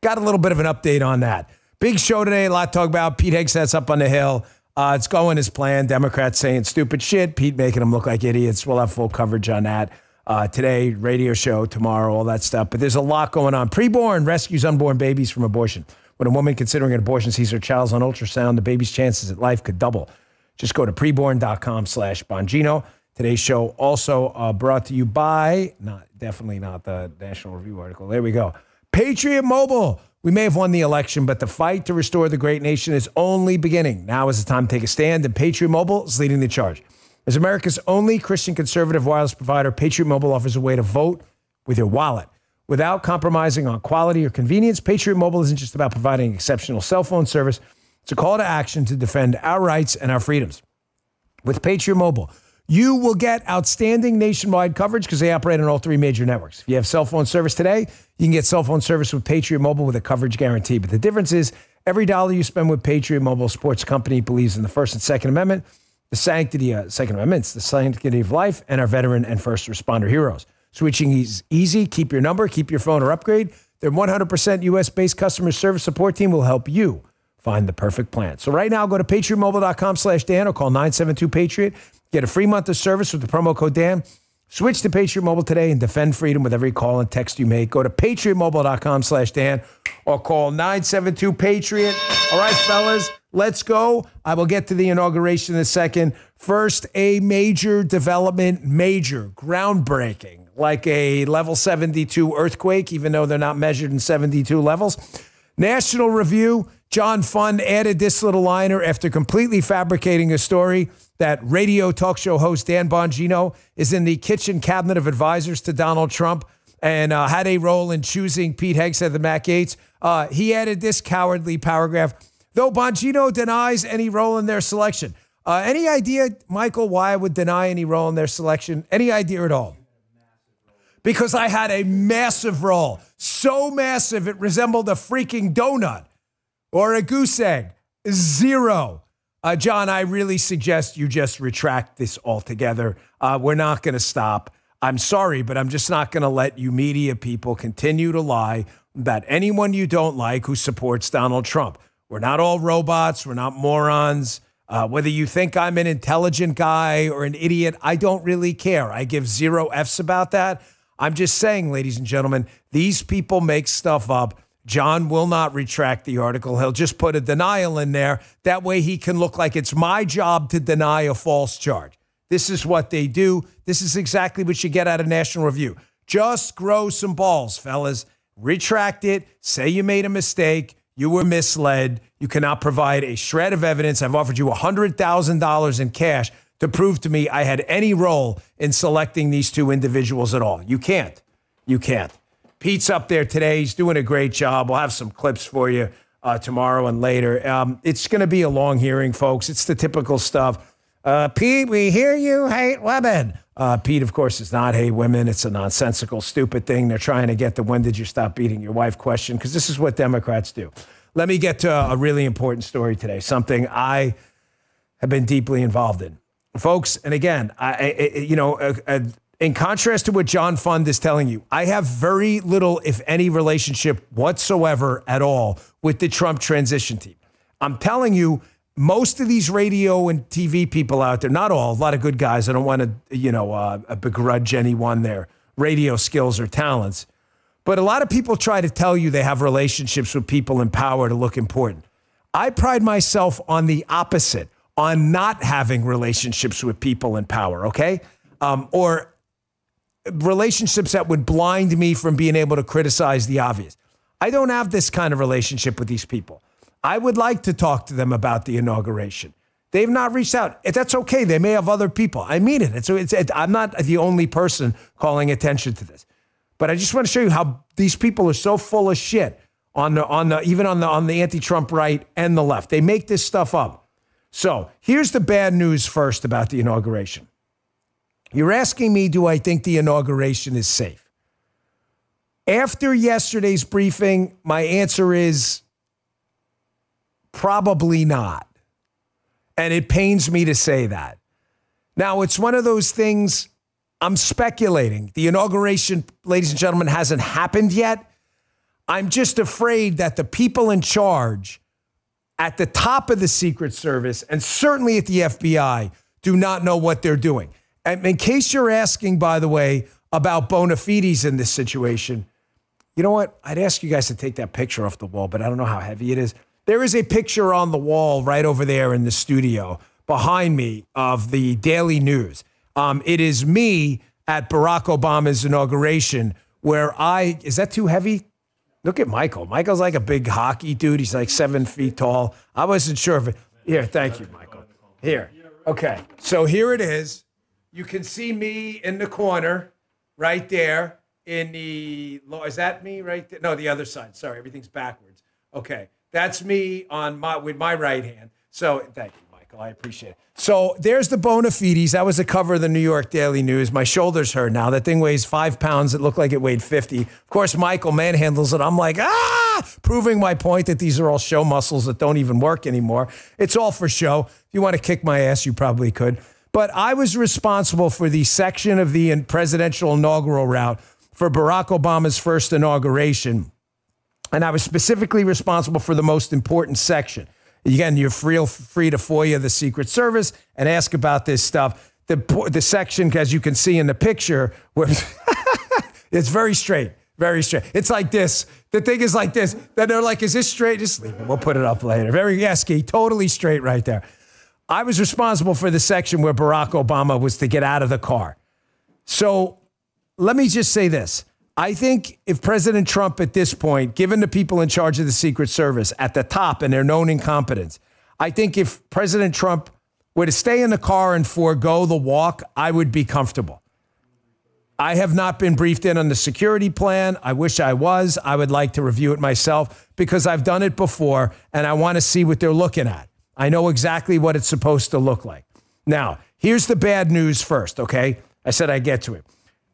got a little bit of an update on that. Big show today, a lot to talk about. Pete Hegseth's up on the Hill. It's going as planned. Democrats saying stupid shit. Pete making them look like idiots. We'll have full coverage on that today, radio show, tomorrow, all that stuff. But there's a lot going on. Preborn rescues unborn babies from abortion. When a woman considering an abortion sees her child's on ultrasound, the baby's chances at life could double. Just go to preborn.com/Bongino. Today's show also brought to you by, definitely not the National Review article. There we go. Patriot Mobile. We may have won the election, but the fight to restore the great nation is only beginning. Now is the time to take a stand, and Patriot Mobile is leading the charge. As America's only Christian conservative wireless provider, Patriot Mobile offers a way to vote with your wallet. Without compromising on quality or convenience, Patriot Mobile isn't just about providing exceptional cell phone service. It's a call to action to defend our rights and our freedoms. With Patriot Mobile, you will get outstanding nationwide coverage because they operate on all three major networks. If you have cell phone service today, you can get cell phone service with Patriot Mobile with a coverage guarantee. But the difference is every dollar you spend with Patriot Mobile, sports company believes in the First and Second Amendment, the sanctity of Second Amendments, the sanctity of life, and our veteran and first responder heroes. Switching is easy. Keep your number, keep your phone, or upgrade. Their 100% U.S.-based customer service support team will help you find the perfect plan. So right now, go to patriotmobile.com/Dan or call 972-PATRIOT. Get a free month of service with the promo code Dan. Switch to Patriot Mobile today and defend freedom with every call and text you make. Go to patriotmobile.com/Dan or call 972-PATRIOT. All right, fellas, let's go. I will get to the inauguration in a second. First, a major development, groundbreaking, like a level 72 earthquake, even though they're not measured in 72 levels. National Review, John Fund added this little liner after completely fabricating a story that radio talk show host Dan Bongino is in the kitchen cabinet of advisors to Donald Trump and had a role in choosing Pete Hegseth and Matt Gaetz. He added this cowardly paragraph, though Bongino denies any role in their selection. Any idea, Michael, why I would deny any role in their selection? Any idea at all? Because I had a massive role. So massive, it resembled a freaking donut or a goose egg. Zero. John, I really suggest you just retract this altogether. We're not going to stop. I'm sorry, but I'm just not going to let you media people continue to lie about anyone you don't like who supports Donald Trump. We're not all robots. We're not morons. Whether you think I'm an intelligent guy or an idiot, I don't really care. I give zero Fs about that. I'm just saying, ladies and gentlemen, these people make stuff up. John will not retract the article. He'll just put a denial in there. That way he can look like it's my job to deny a false charge. This is what they do. This is exactly what you get out of National Review. Just grow some balls, fellas. Retract it. Say you made a mistake. You were misled. You cannot provide a shred of evidence. I've offered you $100,000 in cash to prove to me I had any role in selecting these two individuals at all. You can't. You can't. Pete's up there today. He's doing a great job. We'll have some clips for you tomorrow and later. It's going to be a long hearing, folks. It's the typical stuff. Pete, we hear you hate women. Pete, of course, does not hate women. It's a nonsensical, stupid thing. They're trying to get the when did you stop beating your wife question, because this is what Democrats do. Let me get to a really important story today, something I have been deeply involved in. Folks, and again, in contrast to what John Fund is telling you, I have very little, if any, relationship whatsoever at all with the Trump transition team. I'm telling you, most of these radio and TV people out there, not all, a lot of good guys. I don't want to, begrudge anyone their radio skills or talents. But a lot of people try to tell you they have relationships with people in power to look important. I pride myself on the opposite, on not having relationships with people in power, okay? Or relationships that would blind me from being able to criticize the obvious. I don't have this kind of relationship with these people. I would like to talk to them about the inauguration. They've not reached out. That's okay. They may have other people. I mean it. I'm not the only person calling attention to this. But I just want to show you how these people are so full of shit even on the anti-Trump right and the left. They make this stuff up. So here's the bad news first about the inauguration. You're asking me, do I think the inauguration is safe? After yesterday's briefing, my answer is probably not. And it pains me to say that. Now, it's one of those things, I'm speculating. The inauguration, ladies and gentlemen, hasn't happened yet. I'm just afraid that the people in charge at the top of the Secret Service and certainly at the FBI do not know what they're doing. And in case you're asking, by the way, about bona fides in this situation, you know what? I'd ask you guys to take that picture off the wall, but I don't know how heavy it is. There is a picture on the wall right over there in the studio behind me of the Daily News. It is me at Barack Obama's inauguration where is that too heavy? Look at Michael. Michael's like a big hockey dude. He's like 7 feet tall. I wasn't sure if it. Here, thank you, Michael. Here. Okay. So here it is. You can see me in the corner right there in the, is that me right there? No, the other side. Sorry, everything's backwards. Okay. That's me with my right hand. So thank you, Michael. I appreciate it. So there's the bona fides. That was the cover of the New York Daily News. My shoulders hurt now. That thing weighs 5 pounds. It looked like it weighed 50. Of course, Michael manhandles it. I'm like, proving my point that these are all show muscles that don't even work anymore. It's all for show. If you want to kick my ass, you probably could. But I was responsible for the section of the presidential inaugural route for Barack Obama's first inauguration. And I was specifically responsible for the most important section. Again, you're free to FOIA the Secret Service and ask about this stuff. The section, as you can see in the picture, where it's very straight, very straight. It's like this. The thing is like this. Then they're like, is this straight? Just leave it. We'll put it up later. Very esky, totally straight right there. I was responsible for the section where Barack Obama was to get out of the car. So let me just say this. I think if President Trump at this point, given the people in charge of the Secret Service at the top and their known incompetence, I think if President Trump were to stay in the car and forego the walk, I would be comfortable. I have not been briefed in on the security plan. I wish I was. I would like to review it myself because I've done it before and I want to see what they're looking at. I know exactly what it's supposed to look like. Now, here's the bad news first, okay? I said I'd get to it.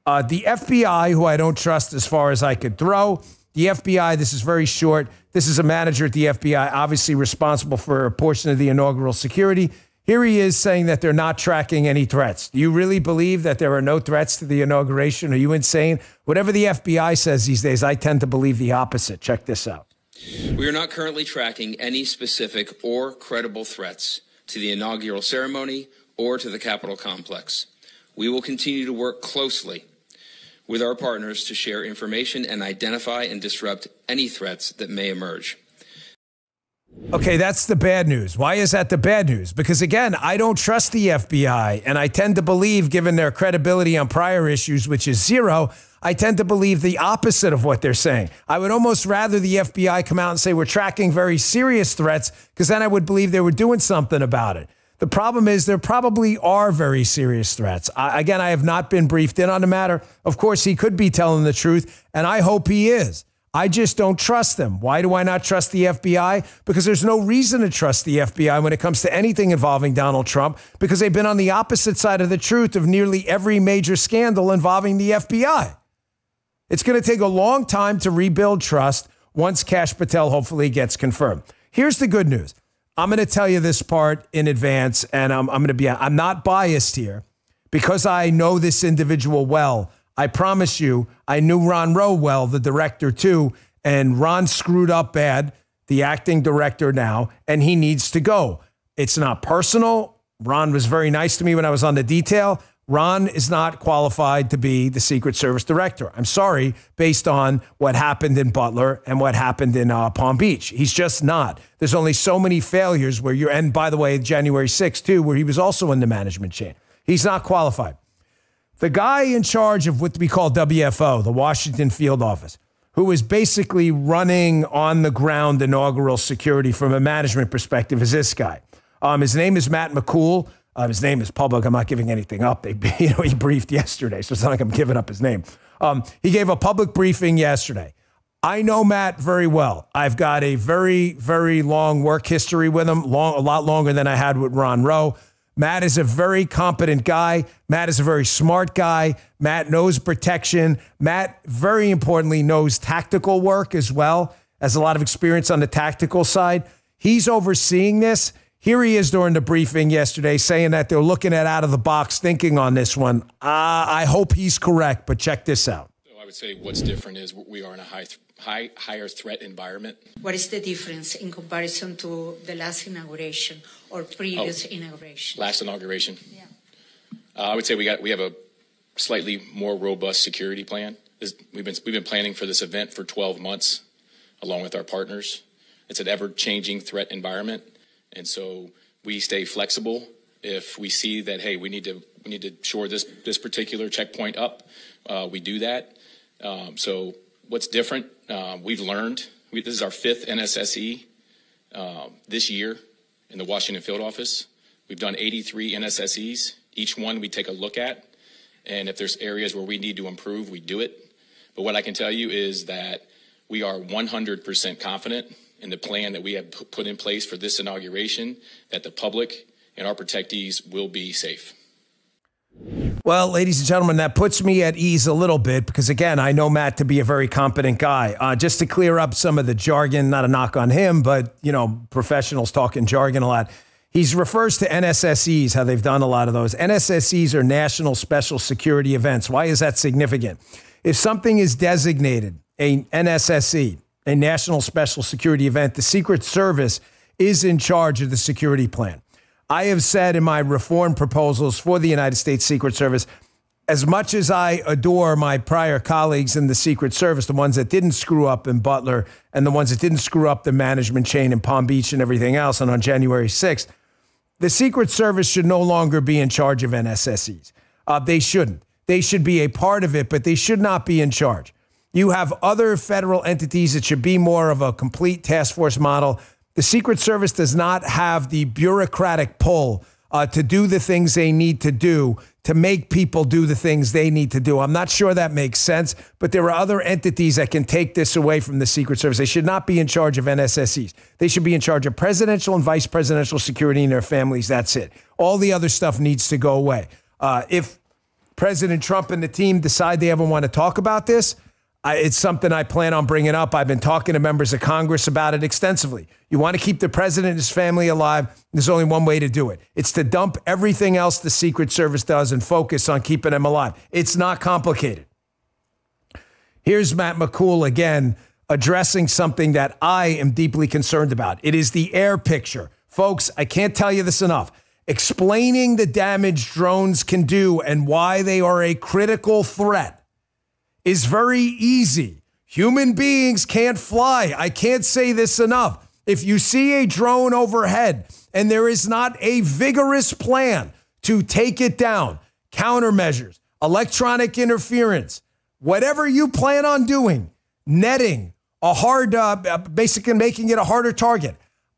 The FBI, who I don't trust as far as I could throw. The FBI, this is very short. This is a manager at the FBI, obviously responsible for a portion of the inaugural security. Here he is saying that they're not tracking any threats. Do you really believe that there are no threats to the inauguration? Are you insane? Whatever the FBI says these days, I tend to believe the opposite. Check this out. We are not currently tracking any specific or credible threats to the inaugural ceremony or to the Capitol complex. We will continue to work closely with our partners to share information and identify and disrupt any threats that may emerge. Okay, that's the bad news. Why is that the bad news? Because again, I don't trust the FBI, and I tend to believe, given their credibility on prior issues, which is zero, I tend to believe the opposite of what they're saying. I would almost rather the FBI come out and say we're tracking very serious threats, because then I would believe they were doing something about it. The problem is there probably are very serious threats. Again, I have not been briefed in on the matter. Of course, he could be telling the truth, and I hope he is. I just don't trust them. Why do I not trust the FBI? Because there's no reason to trust the FBI when it comes to anything involving Donald Trump, because they've been on the opposite side of the truth of nearly every major scandal involving the FBI. It's going to take a long time to rebuild trust once Kash Patel hopefully gets confirmed. Here's the good news. I'm going to tell you this part in advance, and I'm not biased here because I know this individual well. I promise you, I knew Ron Rowe well, the director too, and Ron screwed up bad, the acting director now, and he needs to go. It's not personal. Ron was very nice to me when I was on the detail. Ron is not qualified to be the Secret Service director. I'm sorry, based on what happened in Butler and what happened in Palm Beach. He's just not. There's only so many failures where you're, and by the way, January 6th too, where he was also in the management chain. He's not qualified. The guy in charge of what we call WFO, the Washington Field Office, who is basically running on the ground inaugural security from a management perspective, is this guy. His name is Matt McCool. His name is public. I'm not giving anything up. He briefed yesterday, so it's not like I'm giving up his name. He gave a public briefing yesterday. I know Matt very well. I've got a very, very long work history with him, a lot longer than I had with Ron Rowe. Matt is a very competent guy. Matt is a very smart guy. Matt knows protection. Matt, very importantly, knows tactical work as well, has a lot of experience on the tactical side. He's overseeing this. Here he is during the briefing yesterday saying that they're looking at out-of-the-box thinking on this one. I hope he's correct, but check this out. So I would say what's different is we are in a higher threat environment. What is the difference in comparison to the last inauguration or previous inauguration? Last inauguration? Yeah. I would say we have a slightly more robust security plan. We've been planning for this event for 12 months, along with our partners. It's an ever-changing threat environment, and so we stay flexible. If we see that, hey, we need to shore this particular checkpoint up, we do that. So what's different? We've learned. This is our 5th NSSE this year in the Washington field office. We've done 83 NSSEs. Each one we take a look at, and if there's areas where we need to improve, we do it. But what I can tell you is that we are 100% confident in the plan that we have put in place for this inauguration, that the public and our protectees will be safe. Well, ladies and gentlemen, that puts me at ease a little bit because, again, I know Matt to be a very competent guy. Just to clear up some of the jargon, not a knock on him, but, you know, professionals talking jargon a lot. He refers to NSSEs, how they've done a lot of those. NSSEs are National Special Security Events. Why is that significant? If something is designated a NSSE, a National Special Security Event, the Secret Service is in charge of the security plan. I have said in my reform proposals for the United States Secret Service, as much as I adore my prior colleagues in the Secret Service, the ones that didn't screw up in Butler and the ones that didn't screw up the management chain in Palm Beach and everything else, and on January 6th, the Secret Service should no longer be in charge of NSSEs. They shouldn't. They should be a part of it, but they should not be in charge. You have other federal entities that should be more of a complete task force model. The Secret Service does not have the bureaucratic pull to do the things they need to do to make people do the things they need to do. I'm not sure that makes sense, but there are other entities that can take this away from the Secret Service. They should not be in charge of NSSEs. They should be in charge of presidential and vice presidential security and their families. That's it. All the other stuff needs to go away. If President Trump and the team decide they ever want to talk about this, it's something I plan on bringing up. I've been talking to members of Congress about it extensively. You want to keep the president and his family alive, there's only one way to do it. It's to dump everything else the Secret Service does and focus on keeping them alive. It's not complicated. Here's Matt McCool again addressing something that I am deeply concerned about. It is the air picture. Folks, I can't tell you this enough. Explaining the damage drones can do and why they are a critical threat is very easy. Human beings can't fly. I can't say this enough. If you see a drone overhead and there is not a vigorous plan to take it down, countermeasures, electronic interference, whatever you plan on doing, netting, basically making it a harder target.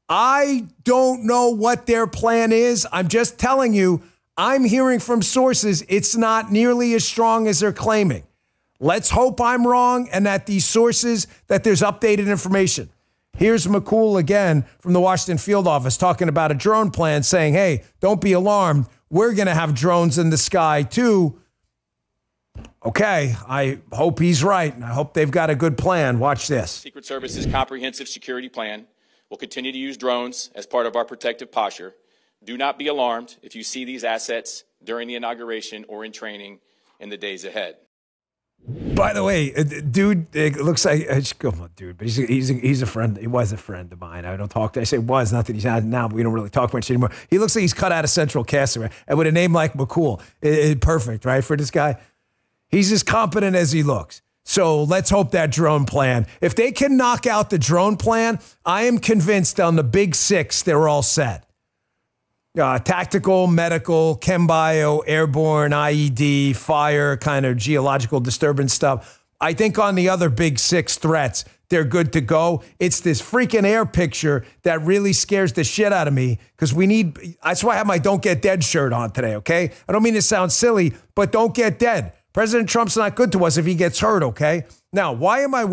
I don't know what their plan is. I'm just telling you, I'm hearing from sources it's not nearly as strong as they're claiming. Let's hope I'm wrong and that these sources, that there's updated information. Here's McCool again from the Washington field office talking about a drone plan saying, hey, don't be alarmed. We're going to have drones in the sky too. Okay, I hope he's right. I hope they've got a good plan. Watch this. Secret Service's comprehensive security plan will continue to use drones as part of our protective posture. Do not be alarmed if you see these assets during the inauguration or in training in the days ahead. By the way, dude, it looks like, come on, dude, but he's a friend. He was a friend of mine. I don't talk to, I say was, not that he's not now, but we don't really talk much anymore. He looks like he's cut out of Central Casting, right? And with a name like McCool, perfect, right, for this guy? He's as competent as he looks. So let's hope that drone plan, if they can knock out the drone plan, I am convinced on the big six, they're all set. Tactical, medical, chem bio, airborne, IED, fire, kind of geological disturbance stuff. I think on the other big six threats, they're good to go. It's this freaking air picture that really scares the shit out of me because that's why I have my Don't Get Dead shirt on today, okay? I don't mean to sound silly, but don't get dead. President Trump's not good to us if he gets hurt, okay? Now, why am I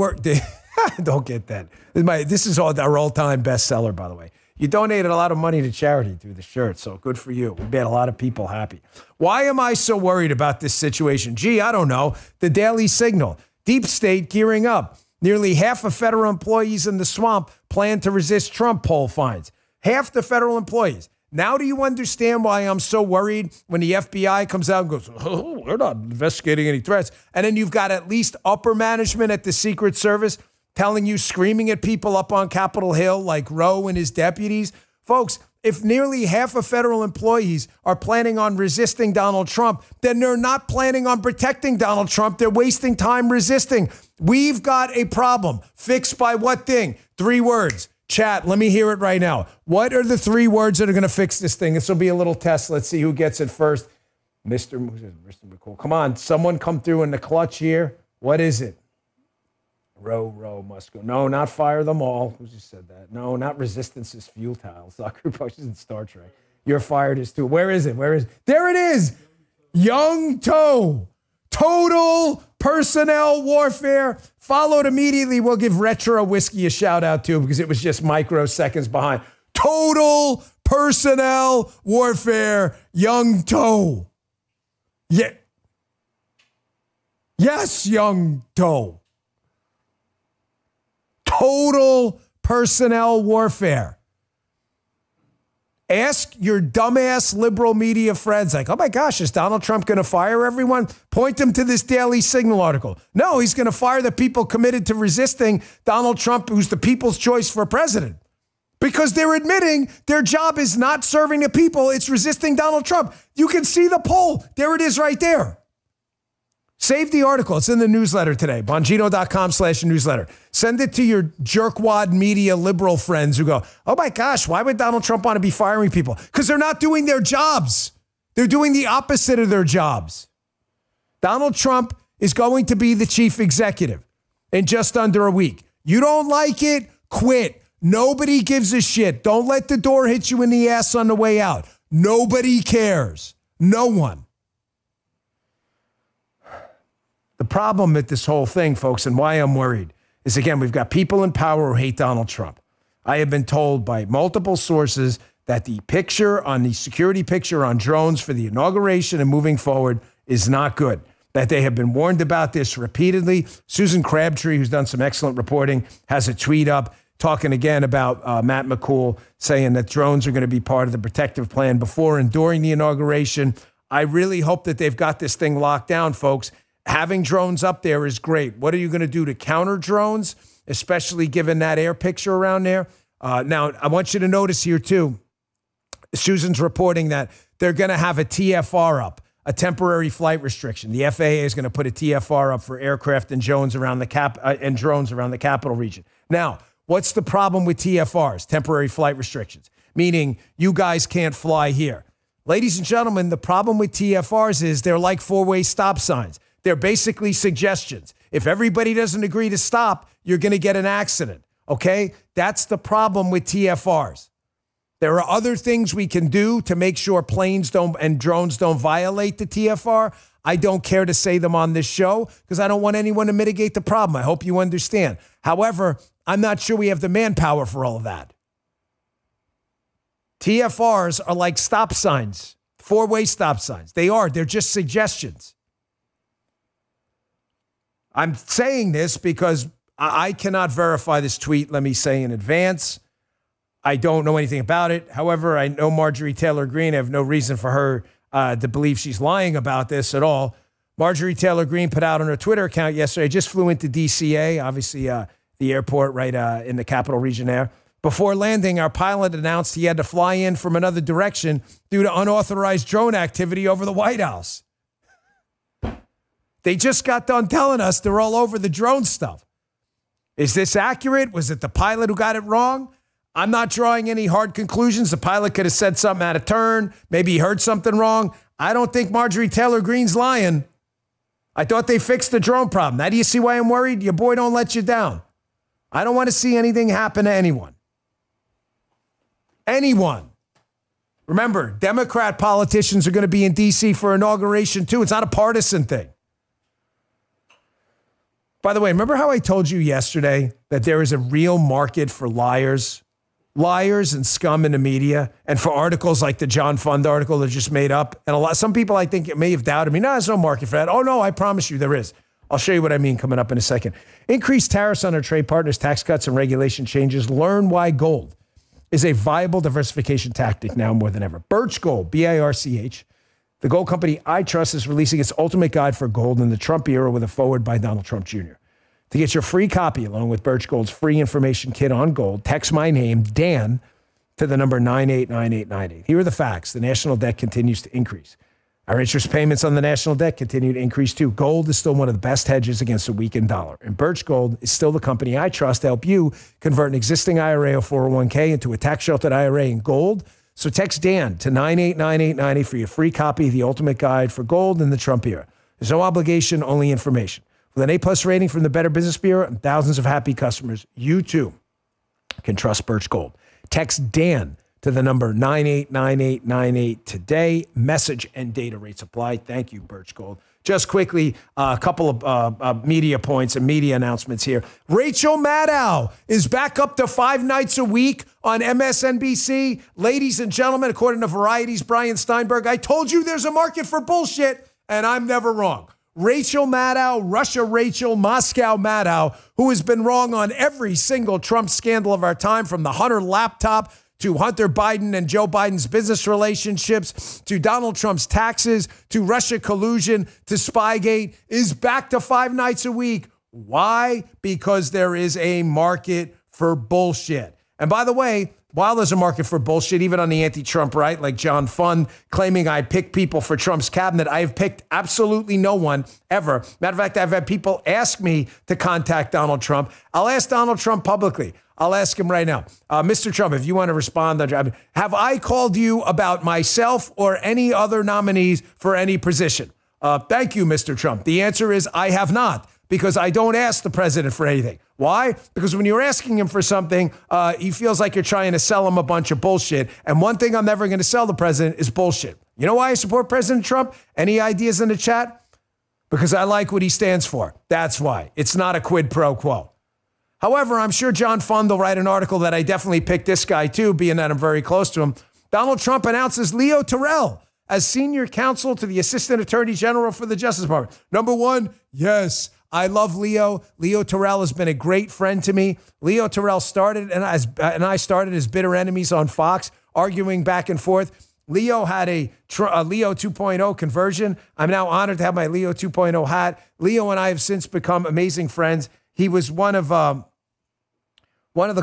Don't get dead. This is our all-time bestseller, by the way. You donated a lot of money to charity through the shirt, so good for you. We made a lot of people happy. Why am I so worried about this situation? Gee, I don't know. The Daily Signal. Deep State gearing up. Nearly half of federal employees in the swamp plan to resist Trump poll finds. Half the federal employees. Now do you understand why I'm so worried when the FBI comes out and goes, oh, we're not investigating any threats. And then you've got at least upper management at the Secret Service telling you, screaming at people up on Capitol Hill like Roe and his deputies. Folks, if nearly half of federal employees are planning on resisting Donald Trump, then they're not planning on protecting Donald Trump. They're wasting time resisting. We've got a problem. Fixed by what thing? 3 words. Chat, let me hear it right now. What are the 3 words that are going to fix this thing? This will be a little test. Let's see who gets it first. Mr. McCool. Come on, someone come through in the clutch here. What is it? Roe must go. No, not fire them all. Who just said that? No, not resistance is futile. Soccer punches in Star Trek. You're fired as too. Where is it? There it is. Young Toe. Total personnel warfare. Followed immediately. We'll give Retro Whiskey a shout out too because it was just microseconds behind. Total personnel warfare. Young Toe. Yeah. Yes, Young Toe. Total personnel warfare. Ask your dumbass liberal media friends like, oh my gosh, is Donald Trump going to fire everyone? Point them to this Daily Signal article. No, he's going to fire the people committed to resisting Donald Trump, who's the people's choice for president. Because they're admitting their job is not serving the people, it's resisting Donald Trump. You can see the poll. There it is right there. Save the article. It's in the newsletter today, Bongino.com/newsletter. Send it to your jerkwad media liberal friends who go, oh my gosh, why would Donald Trump want to be firing people? Because they're not doing their jobs. They're doing the opposite of their jobs. Donald Trump is going to be the chief executive in just under a week. You don't like it? Quit. Nobody gives a shit. Don't let the door hit you in the ass on the way out. Nobody cares. No one. The problem with this whole thing, folks, and why I'm worried is, again, we've got people in power who hate Donald Trump. I have been told by multiple sources that the security picture on drones for the inauguration and moving forward is not good, that they have been warned about this repeatedly. Susan Crabtree, who's done some excellent reporting, has a tweet up talking again about Matt McCool, saying that drones are going to be part of the protective plan before and during the inauguration. I really hope that they've got this thing locked down, folks. Having drones up there is great. What are you going to do to counter drones, especially given that air picture around there? Now, I want you to notice here, too, Susan's reporting that they're going to have a TFR up, a temporary flight restriction. The FAA is going to put a TFR up for aircraft and drones around the capital region. Now, what's the problem with TFRs, temporary flight restrictions? Meaning you guys can't fly here. Ladies and gentlemen, the problem with TFRs is they're like 4-way stop signs. They're basically suggestions. If everybody doesn't agree to stop, you're going to get an accident, okay? That's the problem with TFRs. There are other things we can do to make sure planes and drones don't violate the TFR. I don't care to say them on this show because I don't want anyone to mitigate the problem. I hope you understand. However, I'm not sure we have the manpower for all of that. TFRs are like stop signs, 4-way stop signs. They're just suggestions. I'm saying this because I cannot verify this tweet, let me say in advance. I don't know anything about it. However, I know Marjorie Taylor Greene. I have no reason for her to believe she's lying about this at all. Marjorie Taylor Greene put out on her Twitter account yesterday, I just flew into DCA, obviously the airport right in the capital region there. Before landing, our pilot announced he had to fly in from another direction due to unauthorized drone activity over the White House. They just got done telling us they're all over the drone stuff. Is this accurate? Was it the pilot who got it wrong? I'm not drawing any hard conclusions. The pilot could have said something out of turn. Maybe he heard something wrong. I don't think Marjorie Taylor Greene's lying. I thought they fixed the drone problem. Now do you see why I'm worried? Your boy don't let you down. I don't want to see anything happen to anyone. Anyone. Remember, Democrat politicians are going to be in D.C. for inauguration too. It's not a partisan thing. By the way, remember how I told you yesterday that there is a real market for liars and scum in the media, and for articles like the John Fund article that just made up? And some people I think may have doubted me. No, there's no market for that. Oh, no, I promise you there is. I'll show you what I mean coming up in a second. Increased tariffs on our trade partners, tax cuts, and regulation changes. Learn why gold is a viable diversification tactic now more than ever. Birch Gold, BIRCH. The gold company I trust is releasing its ultimate guide for gold in the Trump era with a foreword by Donald Trump Jr. To get your free copy along with Birch Gold's free information kit on gold, text my name, Dan, to the number 989898. Here are the facts. The national debt continues to increase. Our interest payments on the national debt continue to increase too. Gold is still one of the best hedges against a weakened dollar. And Birch Gold is still the company I trust to help you convert an existing IRA or 401k into a tax-sheltered IRA in gold. So text Dan to 989890 for your free copy of the ultimate guide for gold in the Trump era. There's no obligation, only information. With an A+ rating from the Better Business Bureau and thousands of happy customers, you too can trust Birch Gold. Text Dan to the number 989898 today. Message and data rates apply. Thank you, Birch Gold. Just quickly, a couple of media points and media announcements here. Rachel Maddow is back up to 5 nights a week on MSNBC. Ladies and gentlemen, according to Variety's Brian Steinberg, I told you there's a market for bullshit, and I'm never wrong. Rachel Maddow, Russia Rachel, Moscow Maddow, who has been wrong on every single Trump scandal of our time, from the Hunter laptop to Hunter Biden and Joe Biden's business relationships, to Donald Trump's taxes, to Russia collusion, to Spygate, is back to 5 nights a week. Why? Because there is a market for bullshit. And by the way, while there's a market for bullshit, even on the anti-Trump right, like John Fund claiming I pick people for Trump's cabinet, I have picked absolutely no one ever. Matter of fact, I've had people ask me to contact Donald Trump. I'll ask Donald Trump publicly. I'll ask him right now. Mr. Trump, if you want to respond, have I called you about myself or any other nominees for any position? Thank you, Mr. Trump. The answer is I have not, because I don't ask the president for anything. Why? Because when you're asking him for something, he feels like you're trying to sell him a bunch of bullshit. And one thing I'm never going to sell the president is bullshit. You know why I support President Trump? Any ideas in the chat? Because I like what he stands for. That's why. It's not a quid pro quo. However, I'm sure John Fund will write an article that I definitely picked this guy too, being that I'm very close to him. Donald Trump announces Leo Terrell as senior counsel to the Assistant Attorney General for the Justice Department. Number one, yes, I love Leo. Leo Terrell has been a great friend to me. Leo Terrell started, and I started as bitter enemies on Fox, arguing back and forth. Leo had a Leo 2.0 conversion. I'm now honored to have my Leo 2.0 hat. Leo and I have since become amazing friends. He was one of the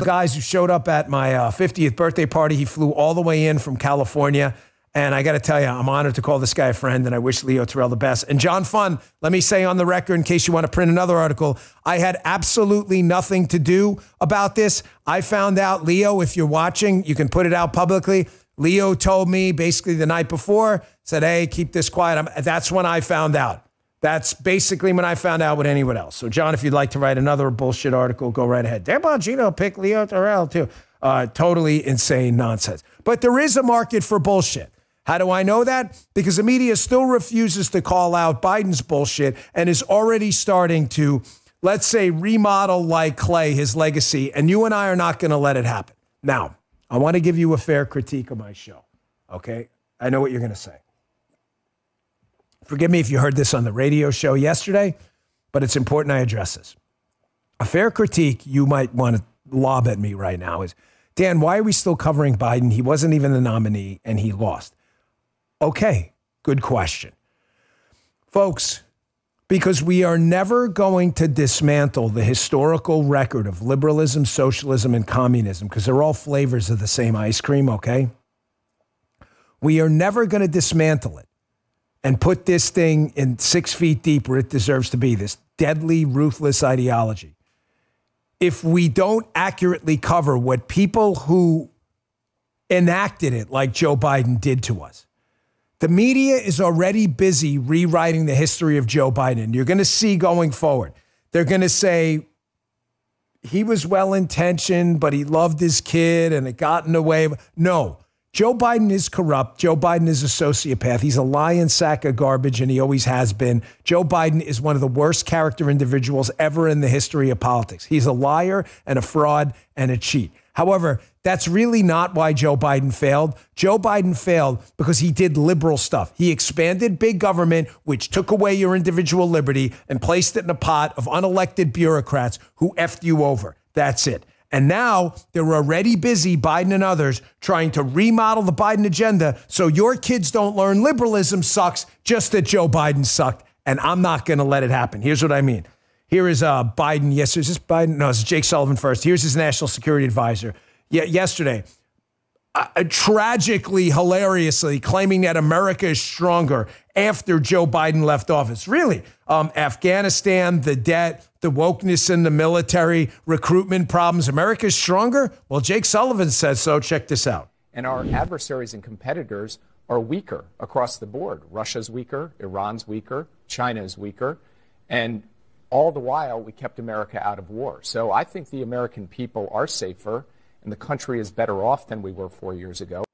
guys who showed up at my 50th birthday party. He flew all the way in from California. And I got to tell you, I'm honored to call this guy a friend, and I wish Leo Terrell the best. And John Fund, let me say on the record, in case you want to print another article, I had absolutely nothing to do about this. I found out, Leo, if you're watching, you can put it out publicly. Leo told me basically the night before, said, hey, keep this quiet. That's when I found out. That's basically when I found out with anyone else. So, John, if you'd like to write another bullshit article, go right ahead. Dan Bongino picked Leo Terrell, too. Totally insane nonsense. But there is a market for bullshit. How do I know that? Because the media still refuses to call out Biden's bullshit and is already starting to, let's say, remodel like clay his legacy. And you and I are not going to let it happen. Now, I want to give you a fair critique of my show. Okay? I know what you're going to say. Forgive me if you heard this on the radio show yesterday, but it's important I address this. A fair critique you might want to lob at me right now is, Dan, why are we still covering Biden? He wasn't even the nominee and he lost. Okay, good question. Folks, because we are never going to dismantle the historical record of liberalism, socialism, and communism, because they're all flavors of the same ice cream, okay? We are never going to dismantle it and put this thing in 6 feet deep where it deserves to be, this deadly, ruthless ideology, if we don't accurately cover what people who enacted it, like Joe Biden, did to us. The media is already busy rewriting the history of Joe Biden. You're going to see going forward. They're going to say he was well-intentioned, but he loved his kid and it got in the way. No, Joe Biden is corrupt. Joe Biden is a sociopath. He's a lying sack of garbage, and he always has been. Joe Biden is one of the worst character individuals ever in the history of politics. He's a liar and a fraud and a cheat. However, that's really not why Joe Biden failed. Joe Biden failed because he did liberal stuff. He expanded big government, which took away your individual liberty and placed it in a pot of unelected bureaucrats who effed you over. That's it. And now they're already busy, Biden and others, trying to remodel the Biden agenda so your kids don't learn liberalism sucks, just that Joe Biden sucked. And I'm not going to let it happen. Here's what I mean. Here is Biden. Yes, is this Biden? No, it's Jake Sullivan first. Here's his national security advisor. Yesterday, tragically, hilariously claiming that America is stronger after Joe Biden left office. Really? Afghanistan, the debt, the wokeness in the military, recruitment problems. America is stronger? Well, Jake Sullivan says so. Check this out. And our adversaries and competitors are weaker across the board. Russia's weaker, Iran's weaker, China is weaker, and all the while we kept America out of war. So I think the American people are safer, and the country is better off than we were 4 years ago.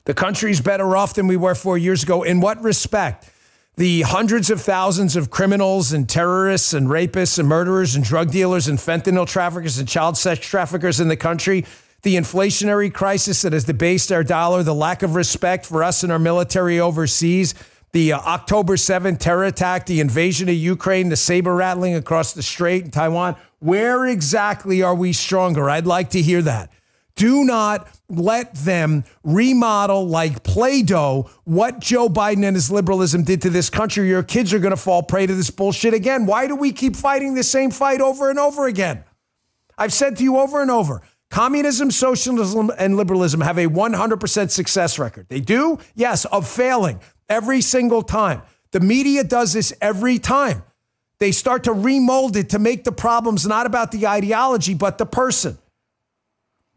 The country's better off than we were 4 years ago. In what respect? The hundreds of thousands of criminals and terrorists and rapists and murderers and drug dealers and fentanyl traffickers and child sex traffickers in the country, the inflationary crisis that has debased our dollar, the lack of respect for us and our military overseas, the October 7th terror attack, the invasion of Ukraine, the saber rattling across the strait in Taiwan. Where exactly are we stronger? I'd like to hear that. Do not let them remodel like Play-Doh what Joe Biden and his liberalism did to this country. Your kids are going to fall prey to this bullshit again. Why do we keep fighting the same fight over and over again? I've said to you over and over, communism, socialism, and liberalism have a 100% success record. They do? Yes, of failing every single time. The media does this every time. They start to remold it to make the problems not about the ideology, but the person.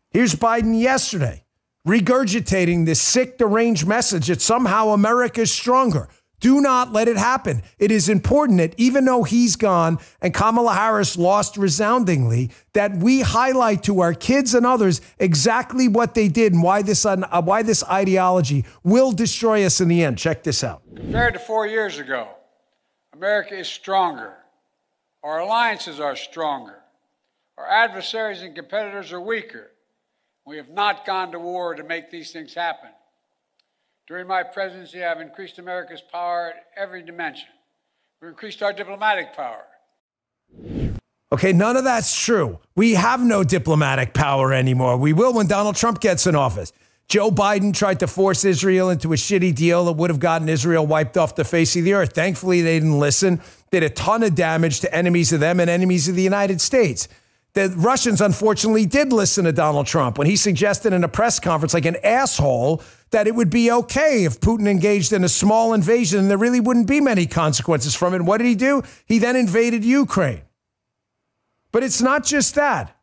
Here's Biden yesterday, regurgitating this sick, deranged message that somehow America is stronger. Do not let it happen. It is important that even though he's gone and Kamala Harris lost resoundingly, that we highlight to our kids and others exactly what they did and why this ideology will destroy us in the end. Check this out. Compared to 4 years ago, America is stronger. Our alliances are stronger. Our adversaries and competitors are weaker. We have not gone to war to make these things happen. During my presidency, I've increased America's power at every dimension. We've increased our diplomatic power. Okay, none of that's true. We have no diplomatic power anymore. We will when Donald Trump gets in office. Joe Biden tried to force Israel into a shitty deal that would have gotten Israel wiped off the face of the earth. Thankfully, they didn't listen. Did a ton of damage to enemies of them and enemies of the United States. The Russians, unfortunately, did listen to Donald Trump when he suggested in a press conference, like an asshole, that it would be okay if Putin engaged in a small invasion and there really wouldn't be many consequences from it. And what did he do? He then invaded Ukraine. But it's not just that.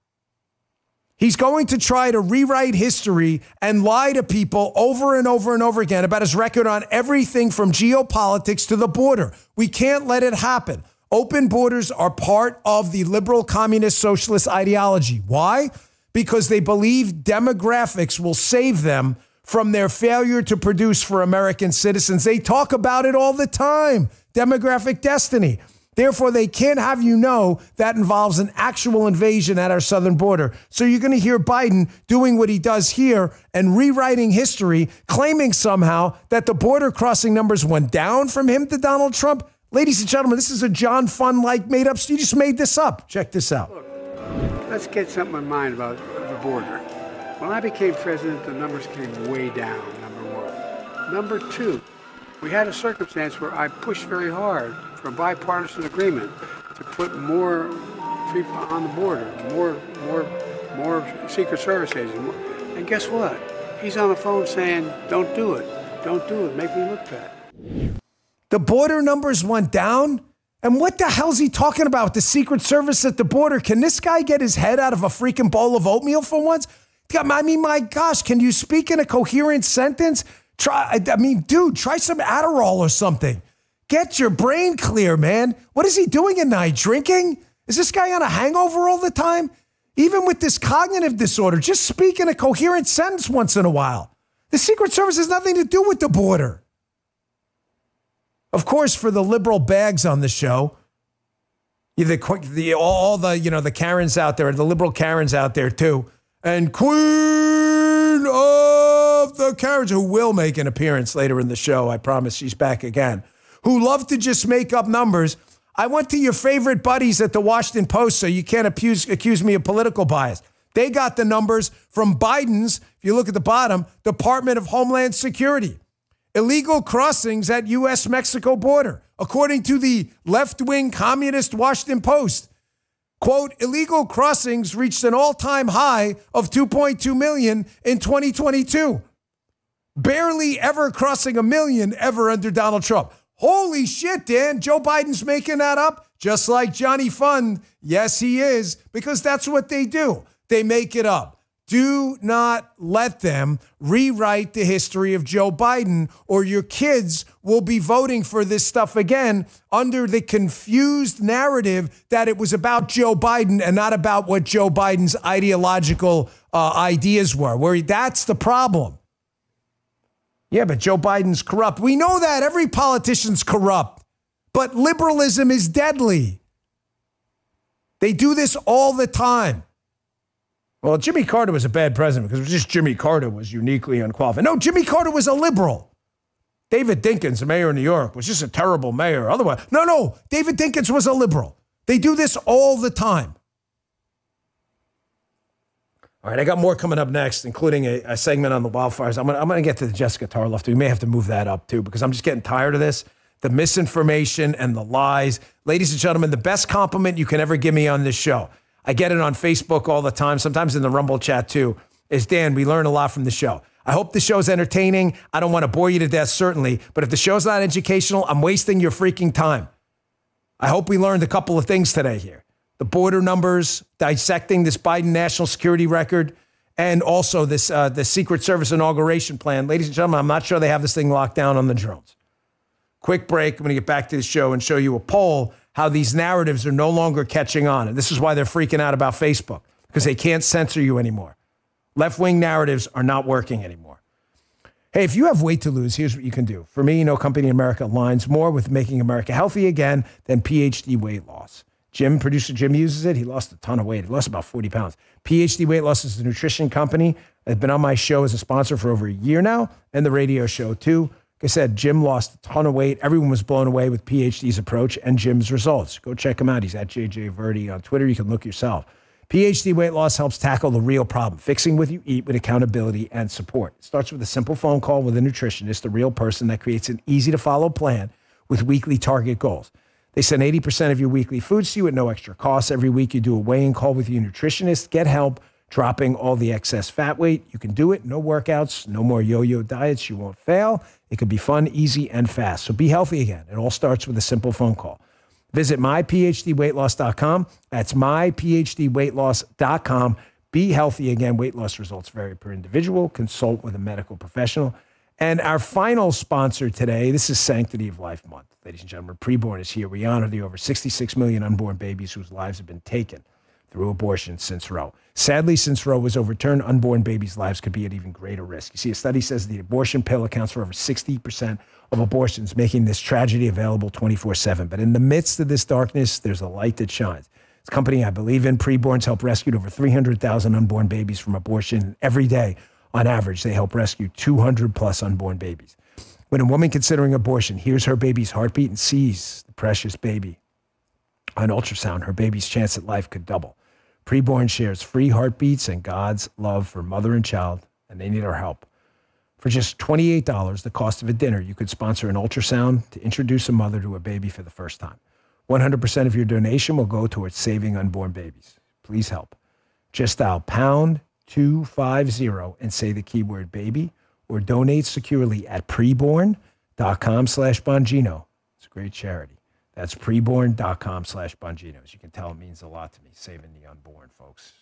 He's going to try to rewrite history and lie to people over and over and over again about his record on everything from geopolitics to the border. We can't let it happen. Open borders are part of the liberal communist socialist ideology. Why? Because they believe demographics will save them from their failure to produce for American citizens. They talk about it all the time, demographic destiny. Therefore, they can't have you know that involves an actual invasion at our southern border. So you're going to hear Biden doing what he does here and rewriting history, claiming somehow that the border crossing numbers went down from him to Donald Trump. Ladies and gentlemen, this is a John Fun-like made up. You just made this up. Check this out. Look, let's get something in mind about the border. When I became president, the numbers came way down, number one. Number two, we had a circumstance where I pushed very hard for a bipartisan agreement to put more people on the border, more Secret Service agents. And guess what? He's on the phone saying, don't do it. Don't do it. Make me look bad. The border numbers went down? And what the hell's he talking about? The Secret Service at the border? Can this guy get his head out of a freaking bowl of oatmeal for once? I mean, my gosh, can you speak in a coherent sentence? Try some Adderall or something. Get your brain clear, man. What is he doing at night? Drinking? Is this guy on a hangover all the time? Even with this cognitive disorder, just speak in a coherent sentence once in a while. The Secret Service has nothing to do with the border. Of course, for the liberal bags on the show, the Karens out there, the liberal Karens out there too, and Queen of the Karens, who will make an appearance later in the show. I promise she's back again. Who love to just make up numbers. I went to your favorite buddies at the Washington Post, so you can't accuse me of political bias. They got the numbers from Biden's, if you look at the bottom, Department of Homeland Security. Illegal crossings at U.S.-Mexico border. according to the left-wing communist Washington Post. Quote, illegal crossings reached an all-time high of 2.2 million in 2022. Barely ever crossing a million ever under Donald Trump. Holy shit, Dan. Joe Biden's making that up just like Johnny Fund. Yes, he is, because that's what they do. They make it up. Do not let them rewrite the history of Joe Biden, or your kids will be voting for this stuff again under the confused narrative that it was about Joe Biden and not about what Joe Biden's ideological ideas were. Where that's the problem. Yeah, but Joe Biden's corrupt. We know that. Every politician's corrupt. But liberalism is deadly. They do this all the time. Well, Jimmy Carter was a bad president because it was just Jimmy Carter was uniquely unqualified. No, Jimmy Carter was a liberal. David Dinkins, the mayor of New York, was just a terrible mayor. Otherwise, no, David Dinkins was a liberal. They do this all the time. All right, I got more coming up next, including a segment on the wildfires. I'm gonna get to the Jessica Tarloff. We may have to move that up, too, because I'm just getting tired of this. The misinformation and the lies. Ladies and gentlemen, the best compliment you can ever give me on this show, I get it on Facebook all the time, sometimes in the Rumble chat too, is Dan, we learn a lot from the show. I hope the show's entertaining. I don't want to bore you to death, certainly, but if the show's not educational, I'm wasting your freaking time. I hope we learned a couple of things today here. The border numbers, dissecting this Biden national security record, and also this the Secret Service inauguration plan. Ladies and gentlemen, I'm not sure they have this thing locked down on the drones. Quick break. I'm going to get back to the show and show you a poll how these narratives are no longer catching on. And this is why they're freaking out about Facebook, because they can't censor you anymore. Left-wing narratives are not working anymore. Hey, if you have weight to lose, here's what you can do. For me, no company in America aligns more with making America healthy again than PhD weight loss. Producer Jim uses it. He lost a ton of weight. He lost about 40 pounds. PhD Weight Loss is a nutrition company that's been on my show as a sponsor for over a year now, and the radio show too. Like I said, Jim lost a ton of weight. Everyone was blown away with PhD's approach and Jim's results. Go check him out. He's at JJ Verdi on Twitter. You can look yourself. PhD Weight Loss helps tackle the real problem, fixing what you eat with accountability and support. It starts with a simple phone call with a nutritionist, a real person that creates an easy-to-follow plan with weekly target goals. They send 80% of your weekly foods to you at no extra cost. Every week you do a weigh-in call with your nutritionist. Get help dropping all the excess fat weight. You can do it. No workouts, no more yo-yo diets. You won't fail. It could be fun, easy, and fast. So be healthy again. It all starts with a simple phone call. Visit myphdweightloss.com. That's myphdweightloss.com. Be healthy again. Weight loss results vary per individual. Consult with a medical professional. And our final sponsor today, this is Sanctity of Life Month. Ladies and gentlemen, Preborn is here. We honor the over 66 million unborn babies whose lives have been taken through abortion since Roe. Sadly, since Roe was overturned, unborn babies' lives could be at even greater risk. You see, a study says the abortion pill accounts for over 60% of abortions, making this tragedy available 24/7. But in the midst of this darkness, there's a light that shines. It's a company I believe in. Preborn's helped rescue over 300,000 unborn babies from abortion. Every day, on average, they help rescue 200 plus unborn babies. When a woman considering abortion hears her baby's heartbeat and sees the precious baby on ultrasound, her baby's chance at life could double. Preborn shares free heartbeats and God's love for mother and child, and they need our help. For just $28, the cost of a dinner, you could sponsor an ultrasound to introduce a mother to a baby for the first time. 100% of your donation will go towards saving unborn babies. Please help. Just dial pound 250 and say the keyword baby, or donate securely at preborn.com/Bongino. It's a great charity. That's preborn.com/Bongino. As you can tell, it means a lot to me, saving the unborn, folks.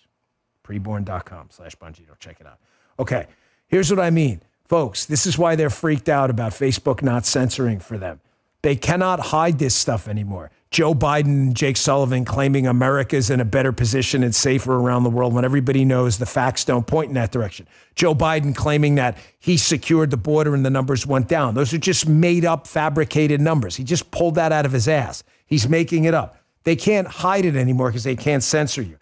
Preborn.com/Bongino. Check it out. Okay, here's what I mean. Folks, this is why they're freaked out about Facebook not censoring for them. They cannot hide this stuff anymore. Joe Biden and Jake Sullivan claiming America's in a better position and safer around the world when everybody knows the facts don't point in that direction. Joe Biden claiming that he secured the border and the numbers went down. Those are just made up, fabricated numbers. He just pulled that out of his ass. He's making it up. They can't hide it anymore because they can't censor you.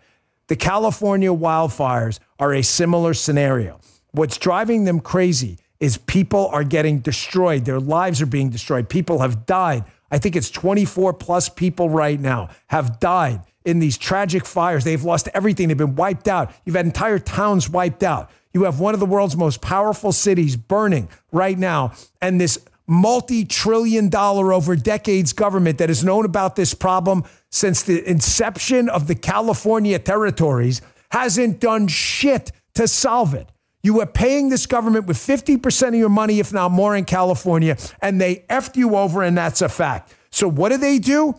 The California wildfires are a similar scenario. What's driving them crazy is people are getting destroyed. Their lives are being destroyed. People have died. I think it's 24 plus people right now have died in these tragic fires. They've lost everything. They've been wiped out. You've had entire towns wiped out. You have one of the world's most powerful cities burning right now. And this multi-trillion-dollar over decades government that has known about this problem since the inception of the California territories hasn't done shit to solve it. You are paying this government with 50% of your money, if not more, in California, and they effed you over, and that's a fact. So what do? You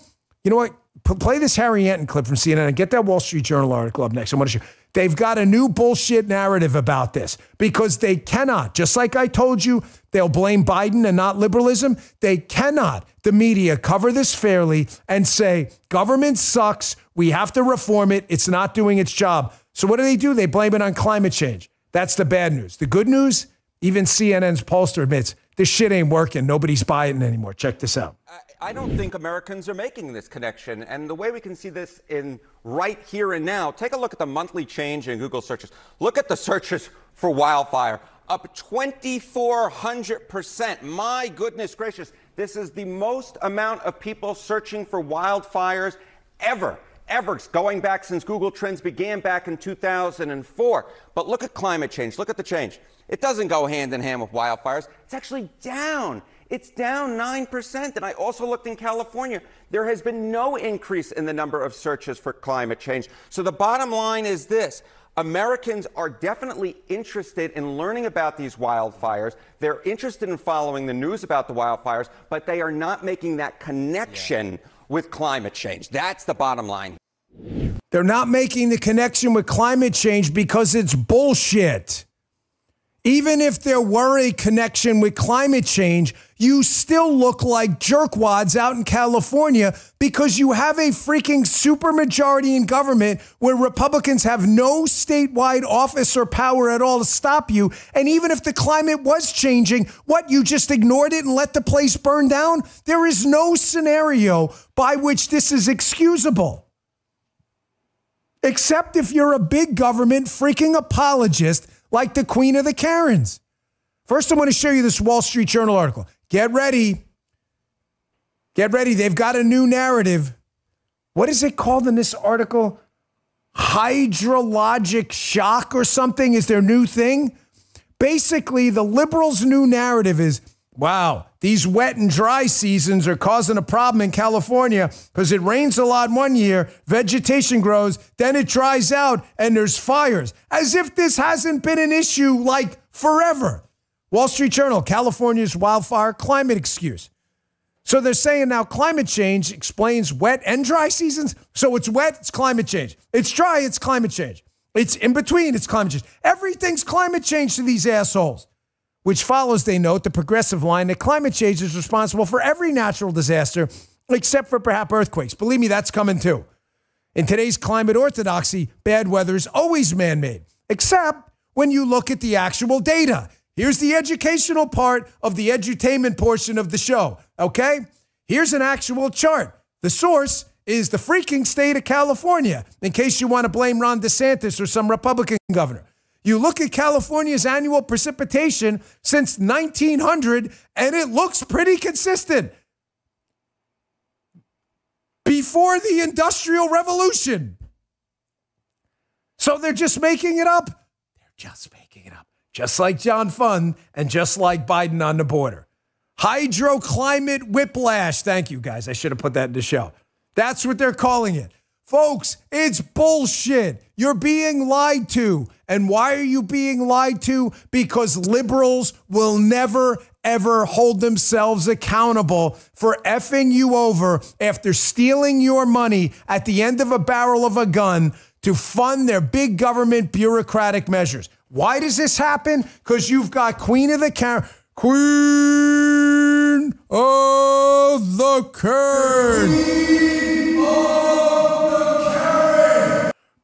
know what? Play this Harry Anton clip from CNN and get that Wall Street Journal article up next. I want to show you. They've got a new bullshit narrative about this because they cannot, just like I told you, they'll blame Biden and not liberalism. They cannot, the media, cover this fairly and say, government sucks. We have to reform it. It's not doing its job. So what do? They blame it on climate change. That's the bad news. The good news, even CNN's pollster admits, this shit ain't working. Nobody's buying it anymore. Check this out. I don't think Americans are making this connection. And the way we can see this in right here and now, take a look at the monthly change in Google searches. Look at the searches for wildfire, up 2,400%. My goodness gracious. This is the most amount of people searching for wildfires ever, going back since Google Trends began back in 2004. But look at climate change. Look at the change. It doesn't go hand in hand with wildfires. It's actually down. It's down 9%. And I also looked in California. There has been no increase in the number of searches for climate change. So the bottom line is this. Americans are definitely interested in learning about these wildfires. They're interested in following the news about the wildfires, but they are not making that connection with climate change. That's the bottom line. They're not making the connection with climate change because it's bullshit. Even if there were a connection with climate change, you still look like jerkwads out in California because you have a freaking supermajority in government where Republicans have no statewide office or power at all to stop you. And even if the climate was changing, what, you just ignored it and let the place burn down? There is no scenario by which this is excusable. Except if you're a big government freaking apologist like the Queen of the Karens. First, I want to show you this Wall Street Journal article. Get ready. Get ready. They've got a new narrative. What is it called in this article? Hydrologic shock or something is their new thing. Basically, the liberals' new narrative is, wow, these wet and dry seasons are causing a problem in California because it rains a lot one year, vegetation grows, then it dries out, and there's fires. As if this hasn't been an issue like forever. Wall Street Journal, California's wildfire climate excuse. So they're saying now climate change explains wet and dry seasons. So it's wet, it's climate change. It's dry, it's climate change. It's in between, it's climate change. Everything's climate change to these assholes. Which follows, they note, the progressive line that climate change is responsible for every natural disaster except for perhaps earthquakes. Believe me, that's coming too. In today's climate orthodoxy, bad weather is always man-made, except when you look at the actual data. Here's the educational part of the edutainment portion of the show, okay? Here's an actual chart. The source is the freaking state of California, in case you want to blame Ron DeSantis or some Republican governor. You look at California's annual precipitation since 1900, and it looks pretty consistent. Before the Industrial Revolution. So they're just making it up. They're just making it up. Just like John Fund and just like Biden on the border. Hydroclimate whiplash. Thank you, guys. I should have put that in the show. That's what they're calling it. Folks, it's bullshit. You're being lied to. And why are you being lied to? Because liberals will never, ever hold themselves accountable for effing you over after stealing your money at the end of a barrel of a gun to fund their big government bureaucratic measures. Why does this happen? Because you've got Queen of the Karens. Queen of the Karens.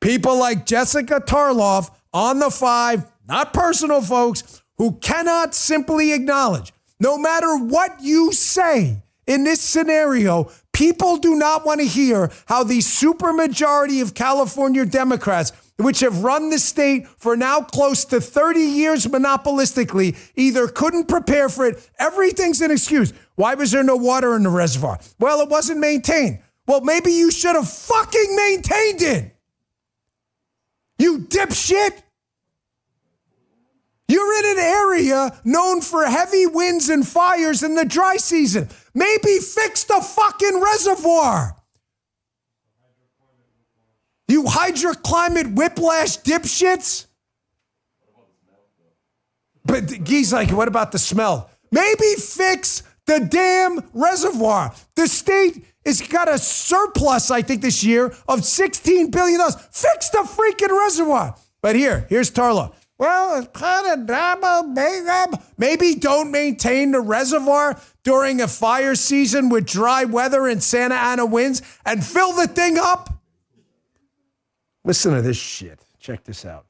People like Jessica Tarloff on the 5, not personal folks, who cannot simply acknowledge, no matter what you say in this scenario, people do not want to hear how the supermajority of California Democrats, which have run the state for now close to 30 years monopolistically, either couldn't prepare for it. Everything's an excuse. Why was there no water in the reservoir? Well, it wasn't maintained. Well, maybe you should have fucking maintained it. You dipshit. You're in an area known for heavy winds and fires in the dry season. Maybe fix the fucking reservoir. You hydroclimate whiplash dipshits. But he's like, what about the smell? Maybe fix the damn reservoir. The state has got a surplus, I think, this year of $16 billion. Fix the freaking reservoir. But here's Tarlo. Well, it's kind of maybe don't maintain the reservoir during a fire season with dry weather and Santa Ana winds and fill the thing up. Listen to this shit. Check this out.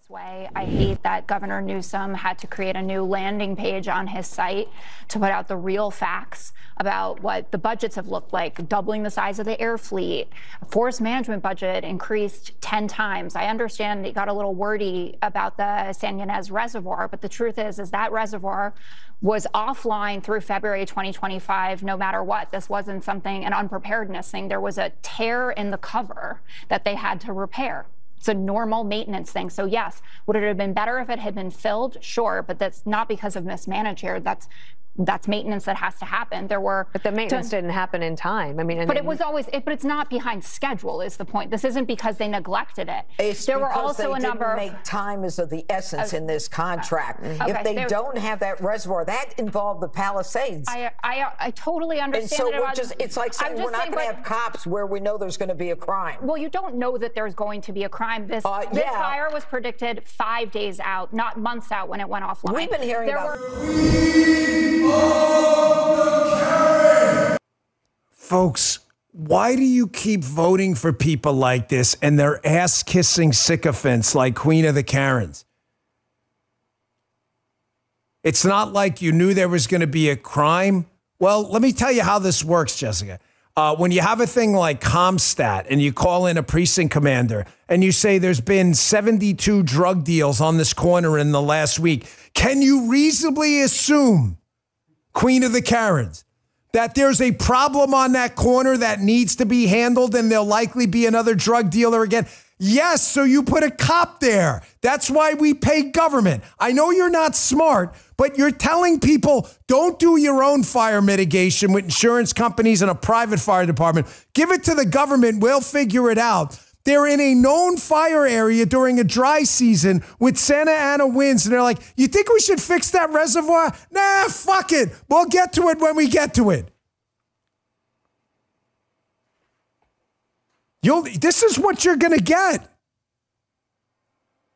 I hate that Governor Newsom had to create a new landing page on his site to put out the real facts about what the budgets have looked like, doubling the size of the air fleet. Forest management budget increased 10 times. I understand it got a little wordy about the San Ynez Reservoir, but the truth is that reservoir was offline through February 2025, no matter what. This wasn't an unpreparedness thing. There was a tear in the cover that they had to repair. It's a normal maintenance thing. So yes, would it have been better if it had been filled? Sure, but that's not because of mismanagement. That's maintenance that has to happen. But the maintenance didn't happen in time. I mean, but it was always. But it's not behind schedule. Is the point? This isn't because they neglected it. It's there were because also they a number didn't make time is of the essence in this contract. Okay, if they don't have that reservoir, that involved the Palisades. I totally understand. And so it's like saying we're not going to have cops where we know there's going to be a crime. Well, you don't know that there's going to be a crime. This fire was predicted 5 days out, not months out when it went offline. We've been hearing about. Folks, why do you keep voting for people like this and their ass-kissing sycophants like Queen of the Karens? It's not like you knew there was going to be a crime. Well, let me tell you how this works, Jessica. When you have a thing like Comstat and you call in a precinct commander and you say there's been 72 drug deals on this corner in the last week, can you reasonably assume, Queen of the Karens, that there's a problem on that corner that needs to be handled and there'll likely be another drug dealer again? Yes, so you put a cop there. That's why we pay government. I know you're not smart, but you're telling people don't do your own fire mitigation with insurance companies and a private fire department. Give it to the government. We'll figure it out. They're in a known fire area during a dry season with Santa Ana winds. And they're like, you think we should fix that reservoir? Nah, fuck it. We'll get to it when we get to it. This is what you're going to get.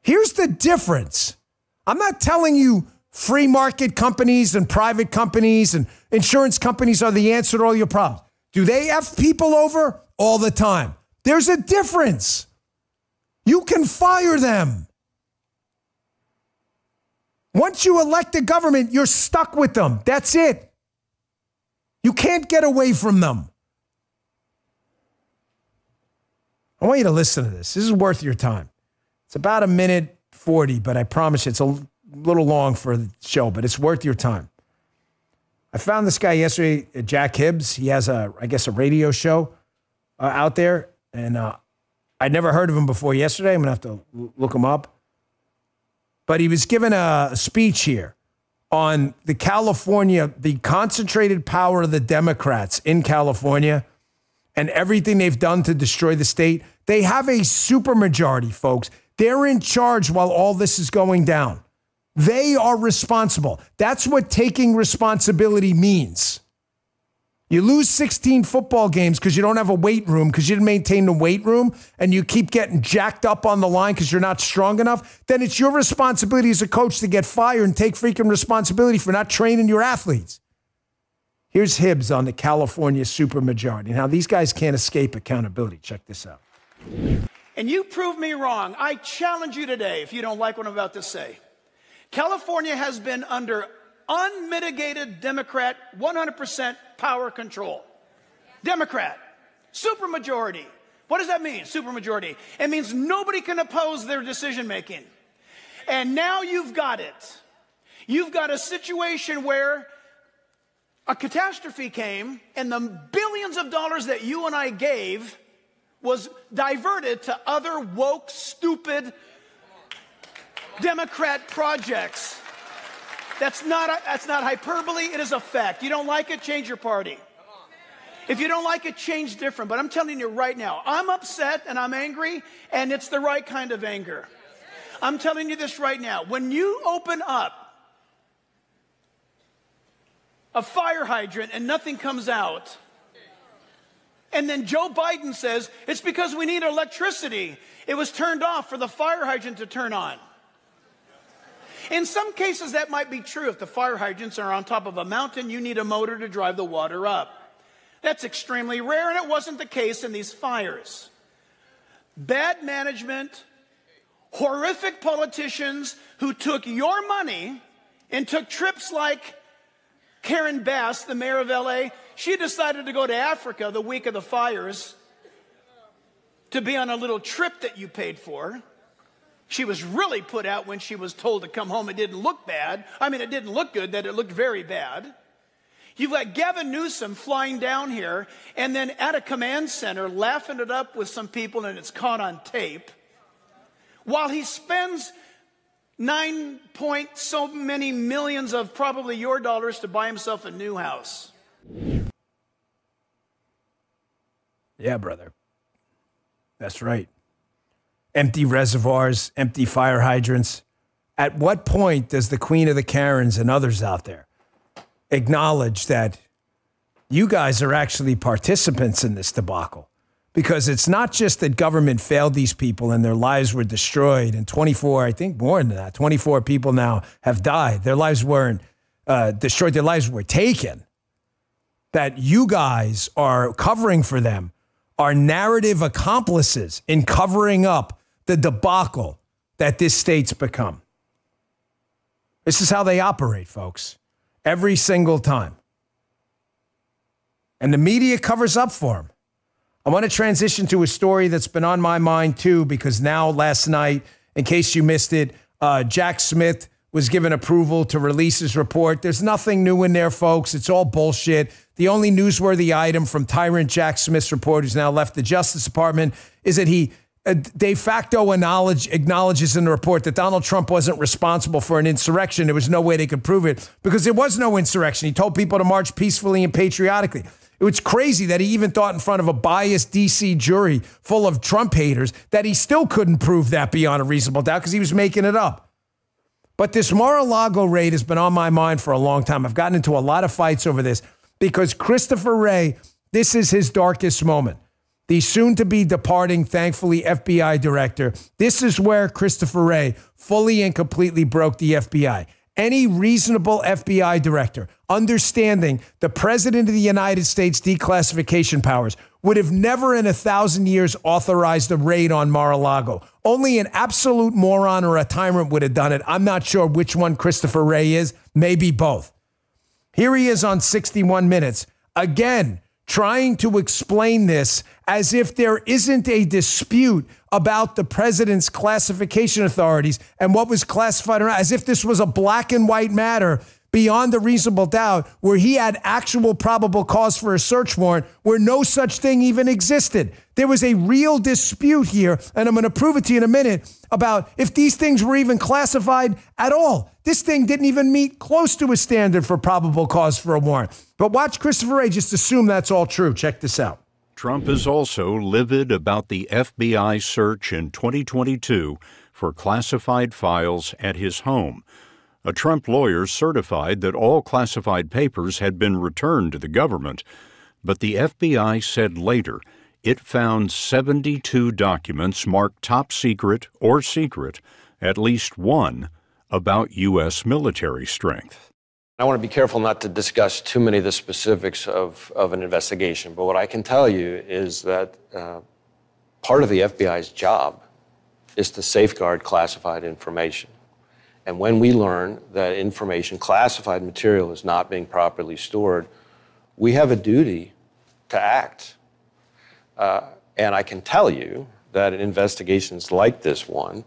Here's the difference. I'm not telling you free market companies and private companies and insurance companies are the answer to all your problems. Do they F people over? All the time. There's a difference. You can fire them. Once you elect a government, you're stuck with them. That's it. You can't get away from them. I want you to listen to this. This is worth your time. It's about 1:40, but I promise you it's a little long for the show, but it's worth your time. I found this guy yesterday, Jack Hibbs. He has a radio show out there. And I'd never heard of him before yesterday. I'm going to have to look him up. But he was given a speech here on the concentrated power of the Democrats in California and everything they've done to destroy the state. They have a supermajority, folks. They're in charge while all this is going down. They are responsible. That's what taking responsibility means. You lose 16 football games because you don't have a weight room, because you didn't maintain the weight room, and you keep getting jacked up on the line because you're not strong enough, then it's your responsibility as a coach to get fired and take freaking responsibility for not training your athletes. Here's Hibbs on the California supermajority. Now, these guys can't escape accountability. Check this out. And you prove me wrong. I challenge you today, if you don't like what I'm about to say. California has been under unmitigated Democrat 100% power control. Democrat, supermajority. What does that mean, supermajority? It means nobody can oppose their decision making. And now you've got it. You've got a situation where a catastrophe came and the billions of dollars that you and I gave was diverted to other woke, stupid Democrat projects. That's not hyperbole. It is a fact. You don't like it, change your party. If you don't like it, change different. But I'm telling you right now, I'm upset and I'm angry, and it's the right kind of anger. I'm telling you this right now. When you open up a fire hydrant and nothing comes out, and then Joe Biden says, it's because we need electricity. It was turned off for the fire hydrant to turn on. In some cases, that might be true. If the fire hydrants are on top of a mountain, you need a motor to drive the water up. That's extremely rare, and it wasn't the case in these fires. Bad management, horrific politicians who took your money and took trips like Karen Bass, the mayor of LA. She decided to go to Africa the week of the fires to be on a little trip that you paid for. She was really put out when she was told to come home. It didn't look bad. I mean, it didn't look good, that it looked very bad. You've got Gavin Newsom flying down here and then at a command center laughing it up with some people, and it's caught on tape, while he spends 9 point so many millions of probably your dollars to buy himself a new house. Yeah, brother. That's right. Empty reservoirs, empty fire hydrants. At what point does the Queen of the Karens and others out there acknowledge that you guys are actually participants in this debacle? Because it's not just that government failed these people and their lives were destroyed, and 24, I think more than that, 24 people now have died. Their lives weren't destroyed, their lives were taken. That you guys are covering for them, are narrative accomplices in covering up the debacle that this state's become. This is how they operate, folks. Every single time. And the media covers up for them. I want to transition to a story that's been on my mind too, because now last night, in case you missed it, Jack Smith was given approval to release his report. There's nothing new in there, folks. It's all bullshit. The only newsworthy item from tyrant Jack Smith's report, who's now left the Justice Department, is that he de facto acknowledges in the report that Donald Trump wasn't responsible for an insurrection. There was no way they could prove it because there was no insurrection. He told people to march peacefully and patriotically. It was crazy that he even thought in front of a biased D.C. jury full of Trump haters that he still couldn't prove that beyond a reasonable doubt because he was making it up. But this Mar-a-Lago raid has been on my mind for a long time. I've gotten into a lot of fights over this because Christopher Wray, this is his darkest moment. The soon-to-be departing, thankfully, FBI director. This is where Christopher Wray fully and completely broke the FBI. Any reasonable FBI director, understanding the President of the United States declassification powers, would have never in 1,000 years authorized a raid on Mar-a-Lago. Only an absolute moron or a tyrant would have done it. I'm not sure which one Christopher Wray is. Maybe both. Here he is on 61 Minutes, again, trying to explain this as if there isn't a dispute about the president's classification authorities and what was classified, as if this was a black and white matter beyond a reasonable doubt where he had actual probable cause for a search warrant where no such thing even existed. There was a real dispute here, and I'm going to prove it to you in a minute, about if these things were even classified at all. This thing didn't even meet close to a standard for probable cause for a warrant. But watch Christopher Wray, just assume that's all true. Check this out. Trump is also livid about the FBI search in 2022 for classified files at his home. A Trump lawyer certified that all classified papers had been returned to the government, but the FBI said later it found 72 documents marked top secret or secret, at least one about U.S. military strength. I want to be careful not to discuss too many of the specifics of an investigation, but what I can tell you is that part of the FBI's job is to safeguard classified information. And when we learn that information, classified material, is not being properly stored, we have a duty to act. And I can tell you that in investigations like this one,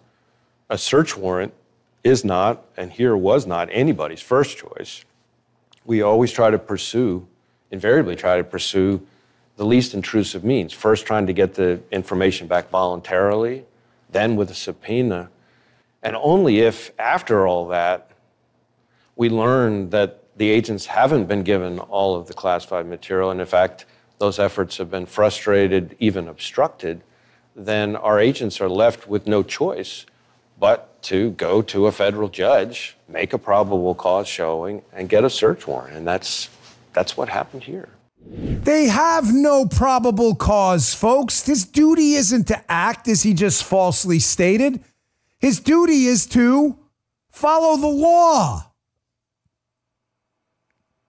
a search warrant is not, and here was not, anybody's first choice. We always invariably try to pursue the least intrusive means. First, trying to get the information back voluntarily, then with a subpoena. And only if, after all that, we learn that the agents haven't been given all of the classified material, and in fact, those efforts have been frustrated, even obstructed, then our agents are left with no choice but to go to a federal judge, make a probable cause showing, and get a search warrant. And that's what happened here. They have no probable cause, folks. His duty isn't to act as he just falsely stated. His duty is to follow the law.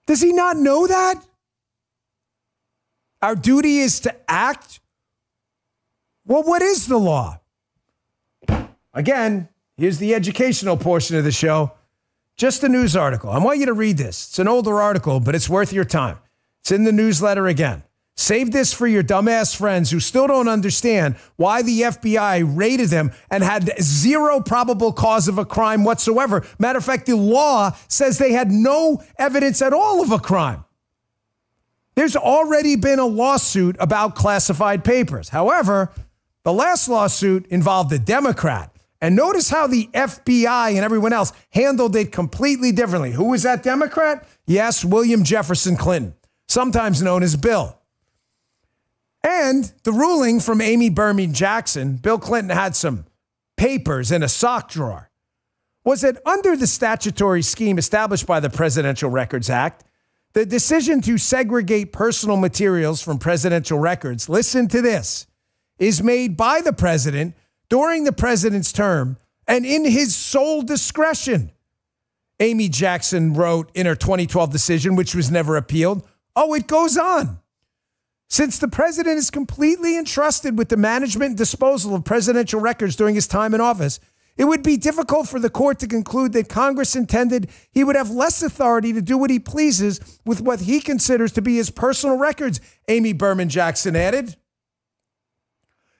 Does he not know that? Our duty is to act. Well, what is the law? Again, here's the educational portion of the show. Just a news article. I want you to read this. It's an older article, but it's worth your time. It's in the newsletter again. Save this for your dumbass friends who still don't understand why the FBI raided them and had zero probable cause of a crime whatsoever. Matter of fact, the law says they had no evidence at all of a crime. There's already been a lawsuit about classified papers. However, the last lawsuit involved a Democrat. And notice how the FBI and everyone else handled it completely differently. Who was that Democrat? Yes, William Jefferson Clinton, sometimes known as Bill. And the ruling from Amy Berman Jackson, Bill Clinton had some papers in a sock drawer, was that under the statutory scheme established by the Presidential Records Act, the decision to segregate personal materials from presidential records, listen to this, is made by the president during the president's term and in his sole discretion. Amy Jackson wrote in her 2012 decision, which was never appealed. Oh, it goes on. Since the president is completely entrusted with the management and disposal of presidential records during his time in office, it would be difficult for the court to conclude that Congress intended he would have less authority to do what he pleases with what he considers to be his personal records, Amy Berman Jackson added.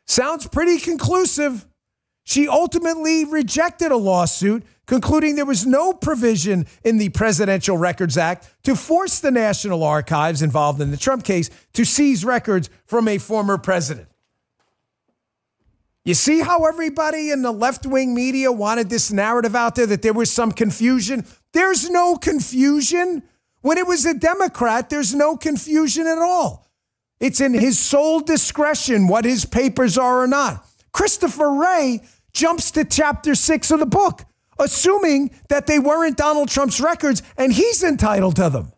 Sounds pretty conclusive. She ultimately rejected a lawsuit, concluding there was no provision in the Presidential Records Act to force the National Archives involved in the Trump case to seize records from a former president. You see how everybody in the left-wing media wanted this narrative out there that there was some confusion? There's no confusion. When it was a Democrat, there's no confusion at all. It's in his sole discretion what his papers are or not. Christopher Wray jumps to chapter 6 of the book, assuming that they weren't Donald Trump's records and he's entitled to them.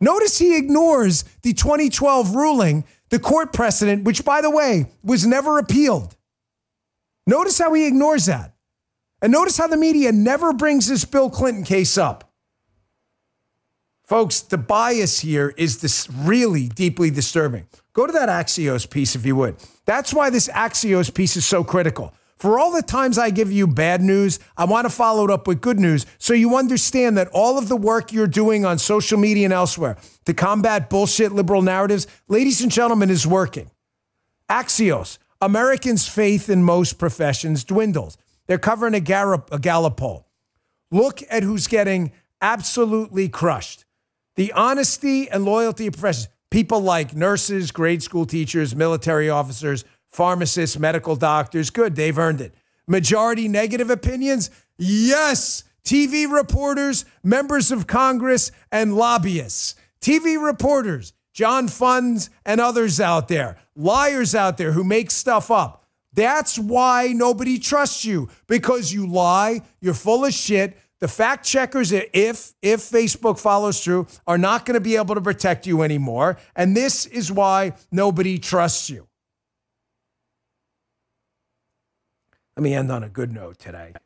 Notice he ignores the 2012 ruling, the court precedent, which, by the way, was never appealed. Notice how he ignores that. And notice how the media never brings this Bill Clinton case up. Folks, the bias here is this really deeply disturbing. Go to that Axios piece if you would. That's why this Axios piece is so critical. For all the times I give you bad news, I want to follow it up with good news so you understand that all of the work you're doing on social media and elsewhere to combat bullshit liberal narratives, ladies and gentlemen, is working. Axios, Americans' faith in most professions dwindles. They're covering a Gallup poll. Look at who's getting absolutely crushed. The honesty and loyalty of professions. People like nurses, grade school teachers, military officers, pharmacists, medical doctors. Good, they've earned it. Majority negative opinions? Yes. TV reporters, members of Congress, and lobbyists. TV reporters, John Funds and others out there. Liars out there who make stuff up. That's why nobody trusts you. Because you lie, you're full of shit. The fact checkers, if Facebook follows through, are not going to be able to protect you anymore. And this is why nobody trusts you. Let me end on a good note today. Did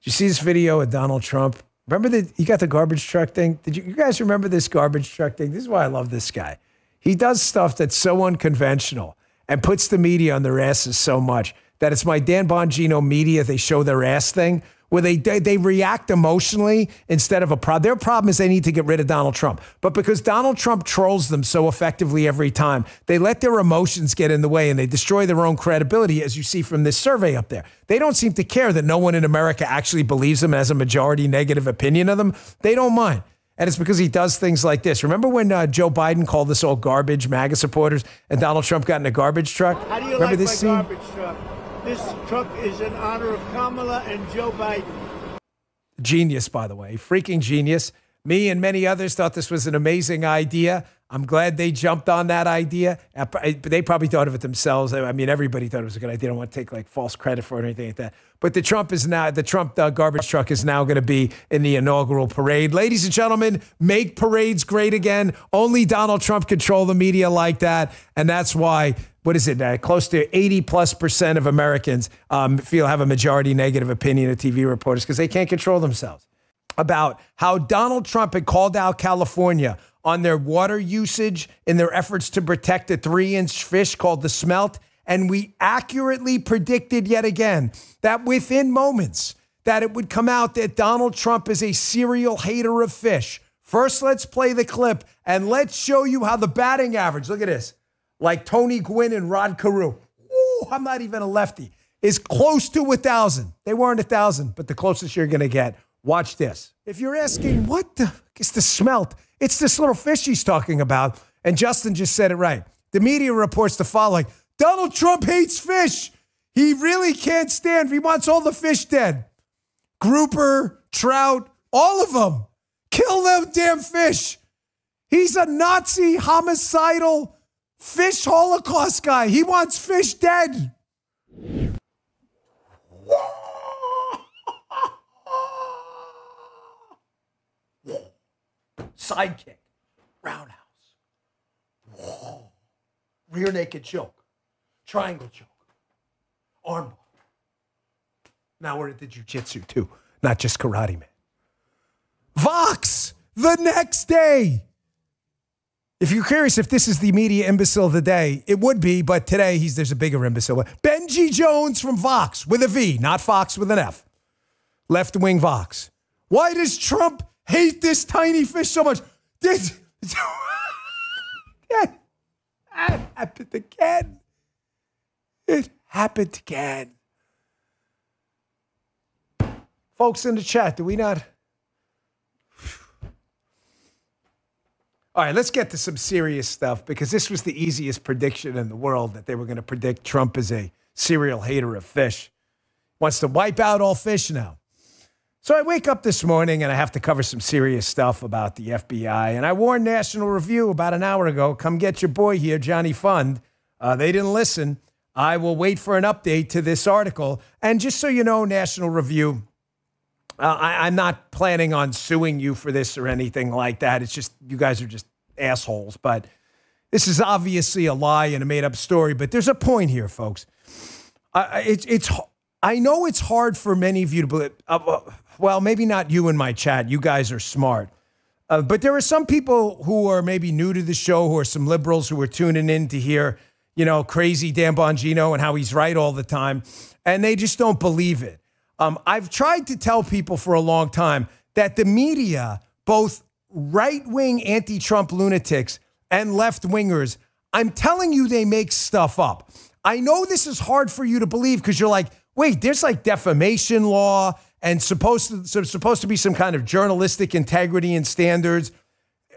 you see this video of Donald Trump? Remember you got the garbage truck thing? Did you guys remember this garbage truck thing? This is why I love this guy. He does stuff that's so unconventional and puts the media on their asses so much that it's my Dan Bongino media, they show their ass thing, where they react emotionally instead of a problem. Their problem is they need to get rid of Donald Trump. But because Donald Trump trolls them so effectively every time, they let their emotions get in the way and they destroy their own credibility, as you see from this survey up there. They don't seem to care that no one in America actually believes him and has a majority negative opinion of them. They don't mind. And it's because he does things like this. Remember when Joe Biden called this all garbage, MAGA supporters, and Donald Trump got in a garbage truck? How do you Remember like this my scene? garbage truck? This truck is in honor of Kamala and Joe Biden. Genius, by the way. Freaking genius. Me and many others thought this was an amazing idea. I'm glad they jumped on that idea. They probably thought of it themselves. I mean, everybody thought it was a good idea. They don't want to take like false credit for it or anything like that. But the Trump garbage truck is now going to be in the inaugural parade. Ladies and gentlemen, make parades great again. Only Donald Trump control the media like that. And that's why, what is it? Close to 80+% of Americans have a majority negative opinion of TV reporters because they can't control themselves. About how Donald Trump had called out California on their water usage in their efforts to protect a 3-inch fish called the smelt. And we accurately predicted yet again that within moments that it would come out that Donald Trump is a serial hater of fish. First, let's play the clip and let's show you how the batting average, look at this, like Tony Gwynn and Rod Carew. Ooh, I'm not even a lefty, is close to 1,000. They weren't 1,000, but the closest you're going to get. Watch this. If you're asking, what the fuck is the smelt? It's this little fish he's talking about. And Justin just said it right. The media reports the following. Donald Trump hates fish. He really can't stand. He wants all the fish dead. Grouper, trout, all of them. Kill them damn fish. He's a Nazi, homicidal, fish Holocaust guy. He wants fish dead. Sidekick, roundhouse, rear naked choke, triangle choke, armbar. Now we're at the jiu-jitsu too, not just karate, man. Vox, the next day. If you're curious if this is the media imbecile of the day, it would be, but today there's a bigger imbecile. Benji Jones from Vox with a V, not Fox with an F. Left-wing Vox. Why does Trump hate this tiny fish so much? It happened again. It happened again. Folks in the chat, do we not? All right, let's get to some serious stuff because this was the easiest prediction in the world that they were going to predict Trump as a serial hater of fish. Wants to wipe out all fish now. So I wake up this morning and I have to cover some serious stuff about the FBI. And I warned National Review about an hour ago, come get your boy here, Johnny Fund. They didn't listen. I will wait for an update to this article. And just so you know, National Review, I'm not planning on suing you for this or anything like that. It's just, you guys are just assholes. But this is obviously a lie and a made-up story. But there's a point here, folks. I know it's hard for many of you to believe. Well, maybe not you in my chat. You guys are smart. But there are some people who are maybe new to the show, who are some liberals who are tuning in to hear, crazy Dan Bongino and how he's right all the time. And they just don't believe it. I've tried to tell people for a long time that the media, both right-wing anti-Trump lunatics and left-wingers, I'm telling you they make stuff up. I know this is hard for you to believe because you're like, wait, there's like defamation law and supposed to be some kind of journalistic integrity and standards.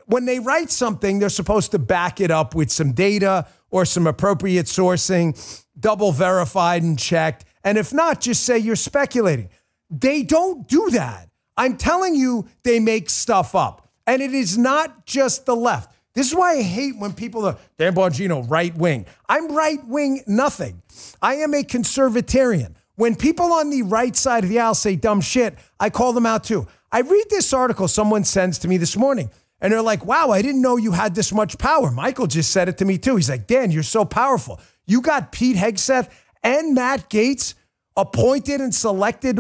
When they write something, they're supposed to back it up with some data or some appropriate sourcing, double verified and checked. And if not, just say you're speculating. They don't do that. I'm telling you, they make stuff up. And it is not just the left. This is why I hate when people are, Dan Bongino, right wing. I'm right wing nothing. I am a conservatarian. When people on the right side of the aisle say dumb shit, I call them out too. I read this article someone sends to me this morning, and they're like, wow, I didn't know you had this much power. Michael just said it to me too. He's like, Dan, you're so powerful. You got Pete Hegseth and Matt Gaetz appointed and selected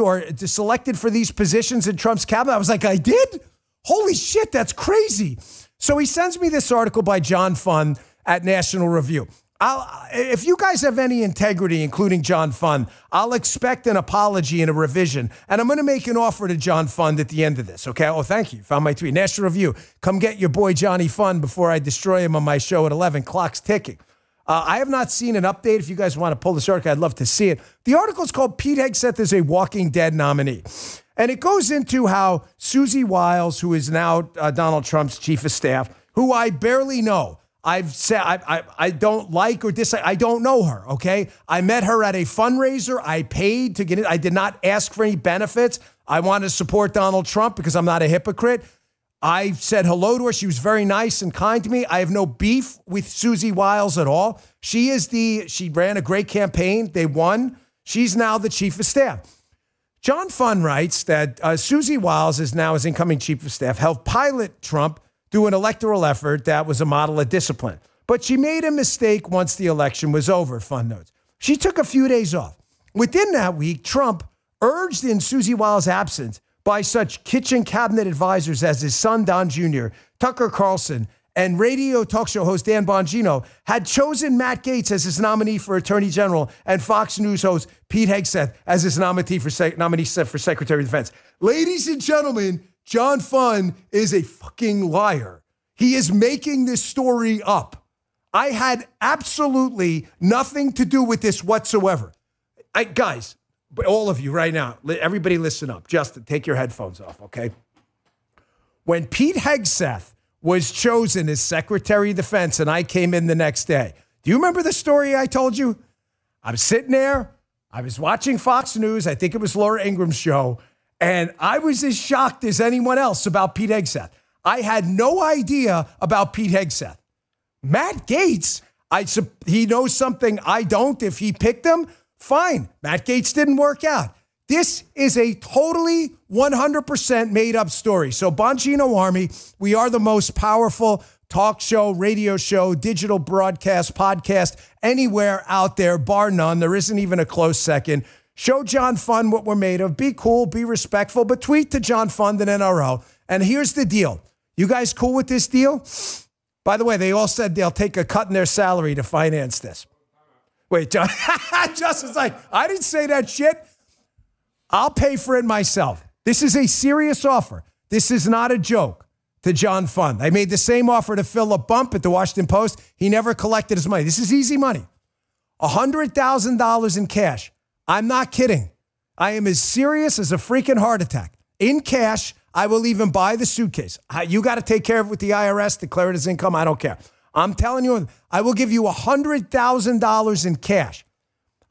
for these positions in Trump's cabinet. I was like, I did? Holy shit, that's crazy. So he sends me this article by John Fund at National Review. If you guys have any integrity, including John Fund, I'll expect an apology and a revision. And I'm going to make an offer to John Fund at the end of this, okay? Oh, thank you. Found my tweet. National Review. Come get your boy Johnny Fund before I destroy him on my show at 11. Clock's ticking. I have not seen an update. If you guys want to pull this article, I'd love to see it. The article is called Pete Hegseth is a Walking Dead nominee. And it goes into how Susie Wiles, who is now Donald Trump's chief of staff, who I barely know. I've said I don't like or dislike. I don't know her, okay? I met her at a fundraiser. I paid to get it. I did not ask for any benefits. I want to support Donald Trump because I'm not a hypocrite. I said hello to her. She was very nice and kind to me. I have no beef with Susie Wiles at all. She ran a great campaign. They won. She's now the chief of staff. John Funn writes that Susie Wiles is now his incoming chief of staff, helped pilot Trump through an electoral effort that was a model of discipline. But she made a mistake once the election was over, Funn notes. She took a few days off. Within that week, Trump, urged in Susie Wiles' absence by such kitchen cabinet advisors as his son, Don Jr., Tucker Carlson, and radio talk show host Dan Bongino, had chosen Matt Gaetz as his nominee for Attorney General and Fox News host Pete Hegseth as his nominee for Secretary of Defense. Ladies and gentlemen, John Funn is a fucking liar. He is making this story up. I had absolutely nothing to do with this whatsoever. Guys, all of you right now, everybody listen up. Justin, take your headphones off, okay? When Pete Hegseth was chosen as Secretary of Defense and I came in the next day, do you remember the story I told you? I was sitting there. I was watching Fox News. I think it was Laura Ingram's show. And I was as shocked as anyone else about Pete Hegseth. I had no idea about Pete Hegseth. Matt Gaetz, he knows something I don't. If he picked him, fine. Matt Gaetz didn't work out. This is a totally 100% made up story. So Bongino Army, we are the most powerful talk show, radio show, digital broadcast, podcast, anywhere out there, bar none. There isn't even a close second. Show John Funn what we're made of. Be cool, be respectful, but tweet to John Funn and NRO. And here's the deal. You guys cool with this deal? By the way, they all said they'll take a cut in their salary to finance this. Wait, John, Justin's like, I didn't say that shit. I'll pay for it myself. This is a serious offer. This is not a joke to John Funn. I made the same offer to Philip Bump at the Washington Post. He never collected his money. This is easy money. $100,000 in cash. I'm not kidding. I am as serious as a freaking heart attack. In cash, I will even buy the suitcase. You got to take care of it with the IRS, declare it as income. I don't care. I'm telling you, I will give you $100,000 in cash.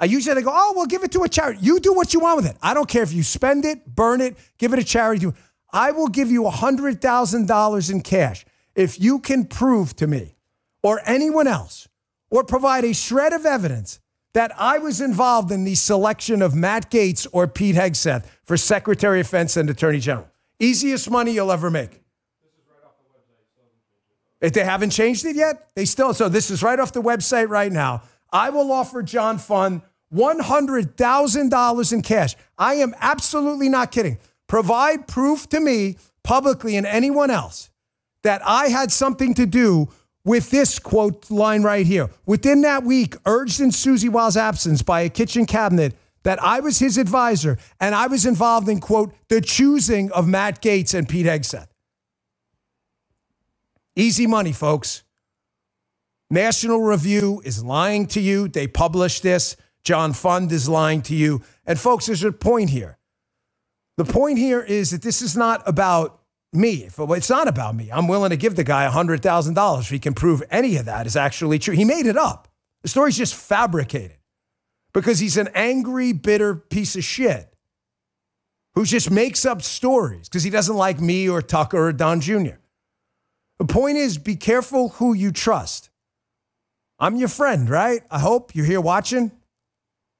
I usually go, oh, we'll give it to a charity. You do what you want with it. I don't care if you spend it, burn it, give it a charity. I will give you $100,000 in cash if you can prove to me or anyone else or provide a shred of evidence that I was involved in the selection of Matt Gaetz or Pete Hegseth for Secretary of Defense and Attorney General. Easiest money you'll ever make. If they haven't changed it yet, so this is right off the website right now. I will offer John Funn $100,000 in cash. I am absolutely not kidding. Provide proof to me publicly and anyone else that I had something to do with this quote line right here. Within that week, urged in Susie Wiles' absence by a kitchen cabinet, that I was his advisor and I was involved in, quote, the choosing of Matt Gaetz and Pete Hegseth. Easy money, folks. National Review is lying to you. They published this. John Funn is lying to you. And folks, there's a point here. The point here is that this is not about me. It's not about me. I'm willing to give the guy $100,000 if he can prove any of that is actually true. He made it up. The story's just fabricated because he's an angry, bitter piece of shit who just makes up stories because he doesn't like me or Tucker or Don Jr. The point is, be careful who you trust. I'm your friend, right? I hope you're here watching.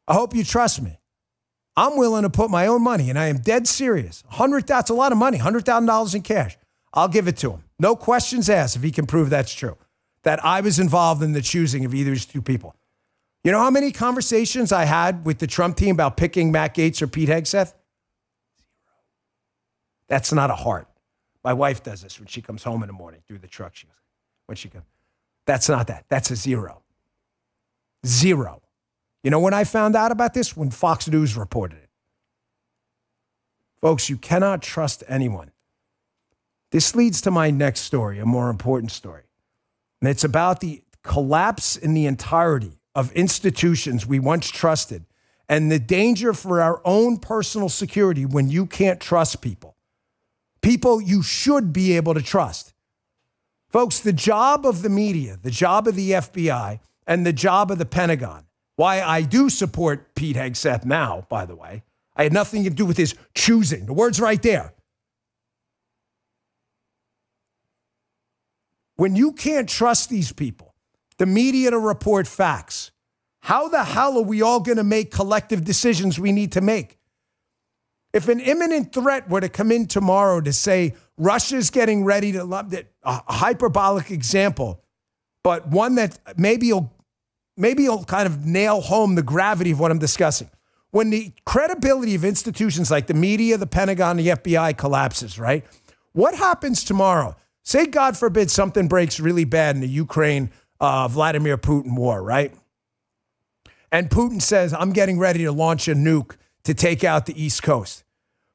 I hope you trust me. I'm willing to put my own money, and I am dead serious. That's a lot of money, $100,000 in cash. I'll give it to him. No questions asked if he can prove that's true, that I was involved in the choosing of either of these two people. You know how many conversations I had with the Trump team about picking Matt Gaetz or Pete Hegseth? 0. That's not a heart. My wife does this when she comes home in the morning through the truck. She goes, when she goes, that's not that. That's a 0. 0. You know when I found out about this? When Fox News reported it. Folks, you cannot trust anyone. This leads to my next story, a more important story. And it's about the collapse in the entirety of institutions we once trusted and the danger for our own personal security when you can't trust people. People you should be able to trust. Folks, the job of the media, the job of the FBI, and the job of the Pentagon, why I do support Pete Hegseth now, by the way, I had nothing to do with his choosing. The word's right there. When you can't trust these people, the media to report facts, how the hell are we all going to make collective decisions we need to make? If an imminent threat were to come in tomorrow to say Russia's getting ready to, a hyperbolic example, but one that maybe you'll kind of nail home the gravity of what I'm discussing. When the credibility of institutions like the media, the Pentagon, the FBI collapses, right? What happens tomorrow? Say, God forbid, something breaks really bad in the Ukraine Vladimir Putin war, right? And Putin says, I'm getting ready to launch a nuke to take out the East Coast.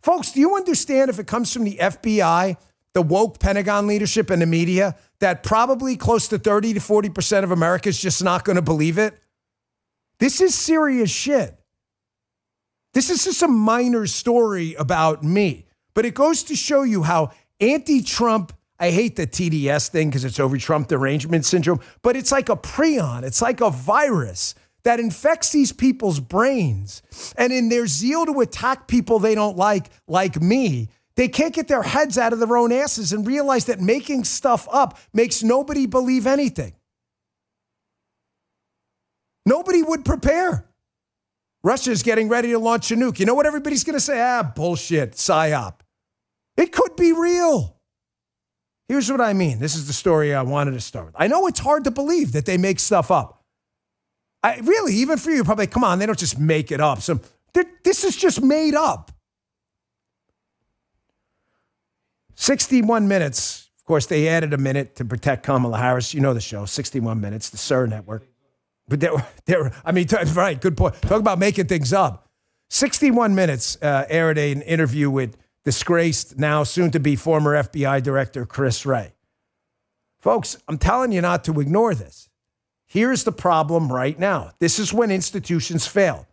Folks, do you understand if it comes from the FBI, the woke Pentagon leadership and the media, that probably close to 30 to 40% of America is just not going to believe it? This is serious shit. This is just a minor story about me, but it goes to show you how anti-Trump, I hate the TDS thing because it's over Trump derangement syndrome, but it's like a prion. It's like a virus that infects these people's brains. And in their zeal to attack people they don't like me, they can't get their heads out of their own asses and realize that making stuff up makes nobody believe anything. Nobody would prepare. Russia's getting ready to launch a nuke. You know what everybody's going to say? Bullshit, psyop. It could be real. Here's what I mean. This is the story I wanted to start with. I know it's hard to believe that they make stuff up. Really, even for you, probably, come on, they don't just make it up. So this is just made up. 61 minutes. Of course, they added a minute to protect Kamala Harris. You know the show, 61 Minutes, the SIR network. But right, good point. Talk about making things up. 61 Minutes aired an interview with disgraced, now soon-to-be former FBI Director Chris Wray. Folks, I'm telling you not to ignore this. Here's the problem right now. This is when institutions fail.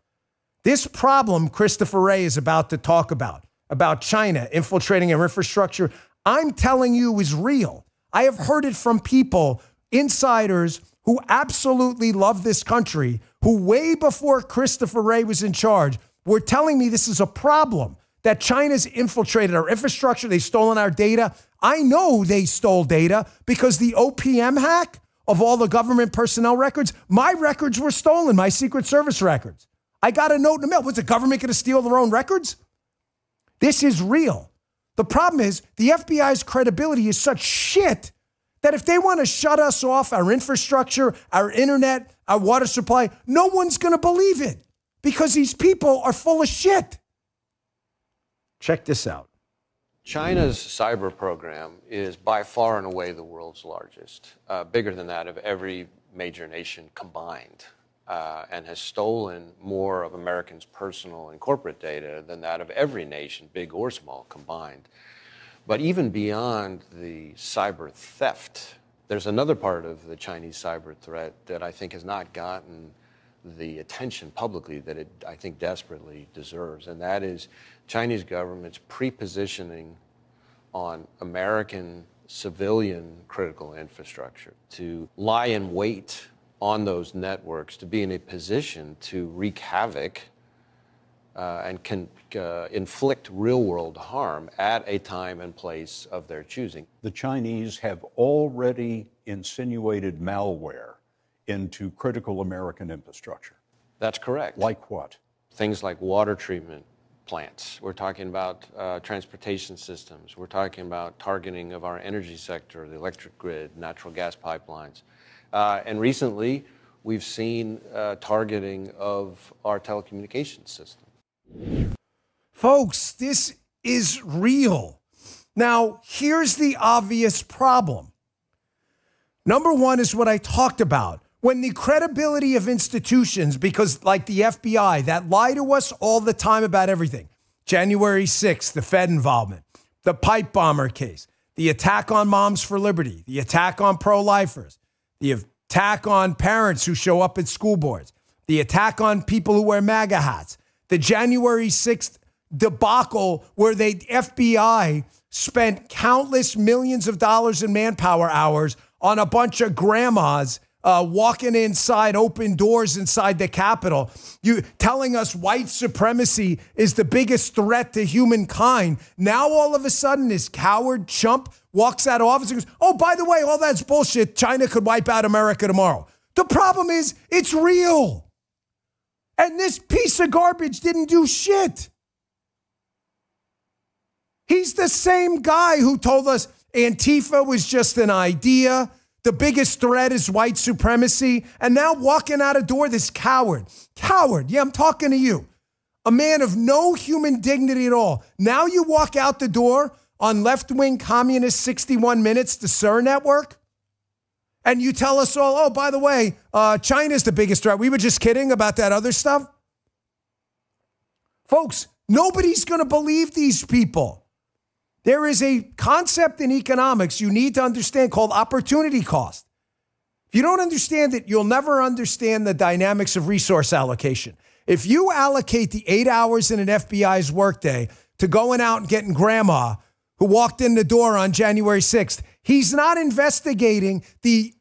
This problem Christopher Wray is about to talk about China infiltrating our infrastructure, I'm telling you is real. I have heard it from people, insiders, who absolutely love this country, who way before Christopher Wray was in charge, were telling me this is a problem, that China's infiltrated our infrastructure, they've stolen our data. I know they stole data because the OPM hack of all the government personnel records, my records were stolen, my Secret Service records. I got a note in the mail. Was the government going to steal their own records? This is real. The problem is the FBI's credibility is such shit that if they want to shut us off, our infrastructure, our internet, our water supply, no one's going to believe it because these people are full of shit. Check this out. China's cyber program is by far and away the world's largest, bigger than that of every major nation combined, and has stolen more of Americans' personal and corporate data than that of every nation, big or small, combined. But even beyond the cyber theft, there's another part of the Chinese cyber threat that I think has not gotten the attention publicly that it, I think, desperately deserves, and that is Chinese government's pre-positioning on American civilian critical infrastructure to lie in wait on those networks, to be in a position to wreak havoc and can inflict real-world harm at a time and place of their choosing. The Chinese have already insinuated malware into critical American infrastructure. That's correct. Like what? Things like water treatment plants. We're talking about transportation systems. We're talking about targeting of our energy sector, the electric grid, natural gas pipelines. And recently, we've seen targeting of our telecommunications system. Folks, this is real. Now, here's the obvious problem. Number one is what I talked about. When the credibility of institutions, because like the FBI, that lie to us all the time about everything. January 6th, the Fed involvement, the pipe bomber case, the attack on Moms for Liberty, the attack on pro-lifers, the attack on parents who show up at school boards, the attack on people who wear MAGA hats, the January 6th debacle where the FBI spent countless millions of dollars in manpower hours on a bunch of grandmas walking inside open doors inside the Capitol, you telling us white supremacy is the biggest threat to humankind. Now all of a sudden this coward chump walks out of office and goes, oh, by the way, all that's bullshit. China could wipe out America tomorrow. The problem is it's real. And this piece of garbage didn't do shit. He's the same guy who told us Antifa was just an idea. The biggest threat is white supremacy. And now walking out a door, this coward. Coward. Yeah, I'm talking to you. A man of no human dignity at all. Now you walk out the door on left-wing communist 61 Minutes, the SIR network, and you tell us all, oh, by the way, China's the biggest threat. We were just kidding about that other stuff. Folks, nobody's going to believe these people. There is a concept in economics you need to understand called opportunity cost. If you don't understand it, you'll never understand the dynamics of resource allocation. If you allocate the 8 hours in an FBI's workday to going out and getting grandma who walked in the door on January 6th, he's not investigating the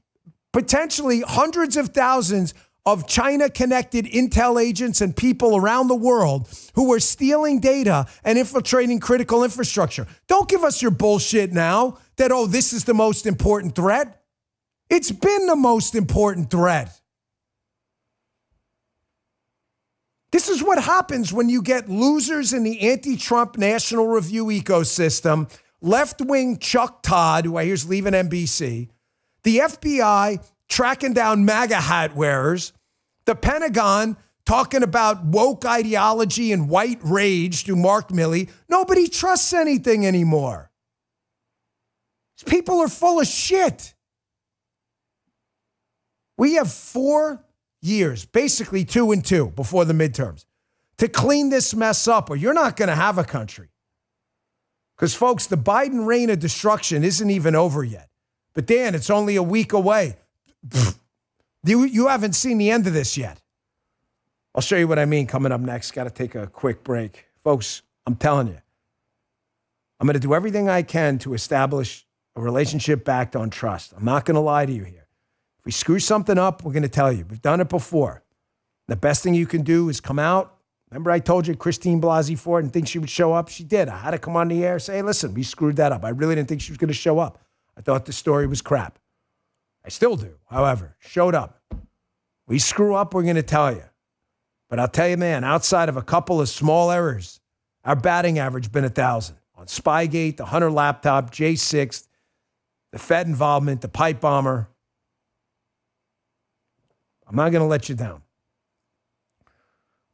potentially hundreds of thousands of China-connected intel agents and people around the world who are stealing data and infiltrating critical infrastructure. Don't give us your bullshit now that, oh, this is the most important threat. It's been the most important threat. This is what happens when you get losers in the anti-Trump National Review ecosystem, left-wing Chuck Todd, who I hear is leaving NBC, the FBI tracking down MAGA hat wearers, the Pentagon talking about woke ideology and white rage through Mark Milley. Nobody trusts anything anymore. These people are full of shit. We have 4 years, basically 2 and 2 before the midterms, to clean this mess up, or you're not going to have a country. Because, folks, the Biden reign of destruction isn't even over yet. But, Dan, it's only a week away. You haven't seen the end of this yet. I'll show you what I mean coming up next. Got to take a quick break. Folks, I'm telling you, I'm going to do everything I can to establish a relationship backed on trust. I'm not going to lie to you here. If we screw something up, we're going to tell you. We've done it before. The best thing you can do is come out. Remember I told you Christine Blasey Ford didn't think she would show up? She did. I had to come on the air and say, hey, listen, we screwed that up. I really didn't think she was going to show up. I thought the story was crap. I still do, however, showed up. We screw up, we're going to tell you. But I'll tell you, man, outside of a couple of small errors, our batting average been 1,000. On Spygate, the Hunter laptop, J6, the Fed involvement, the pipe bomber. I'm not going to let you down.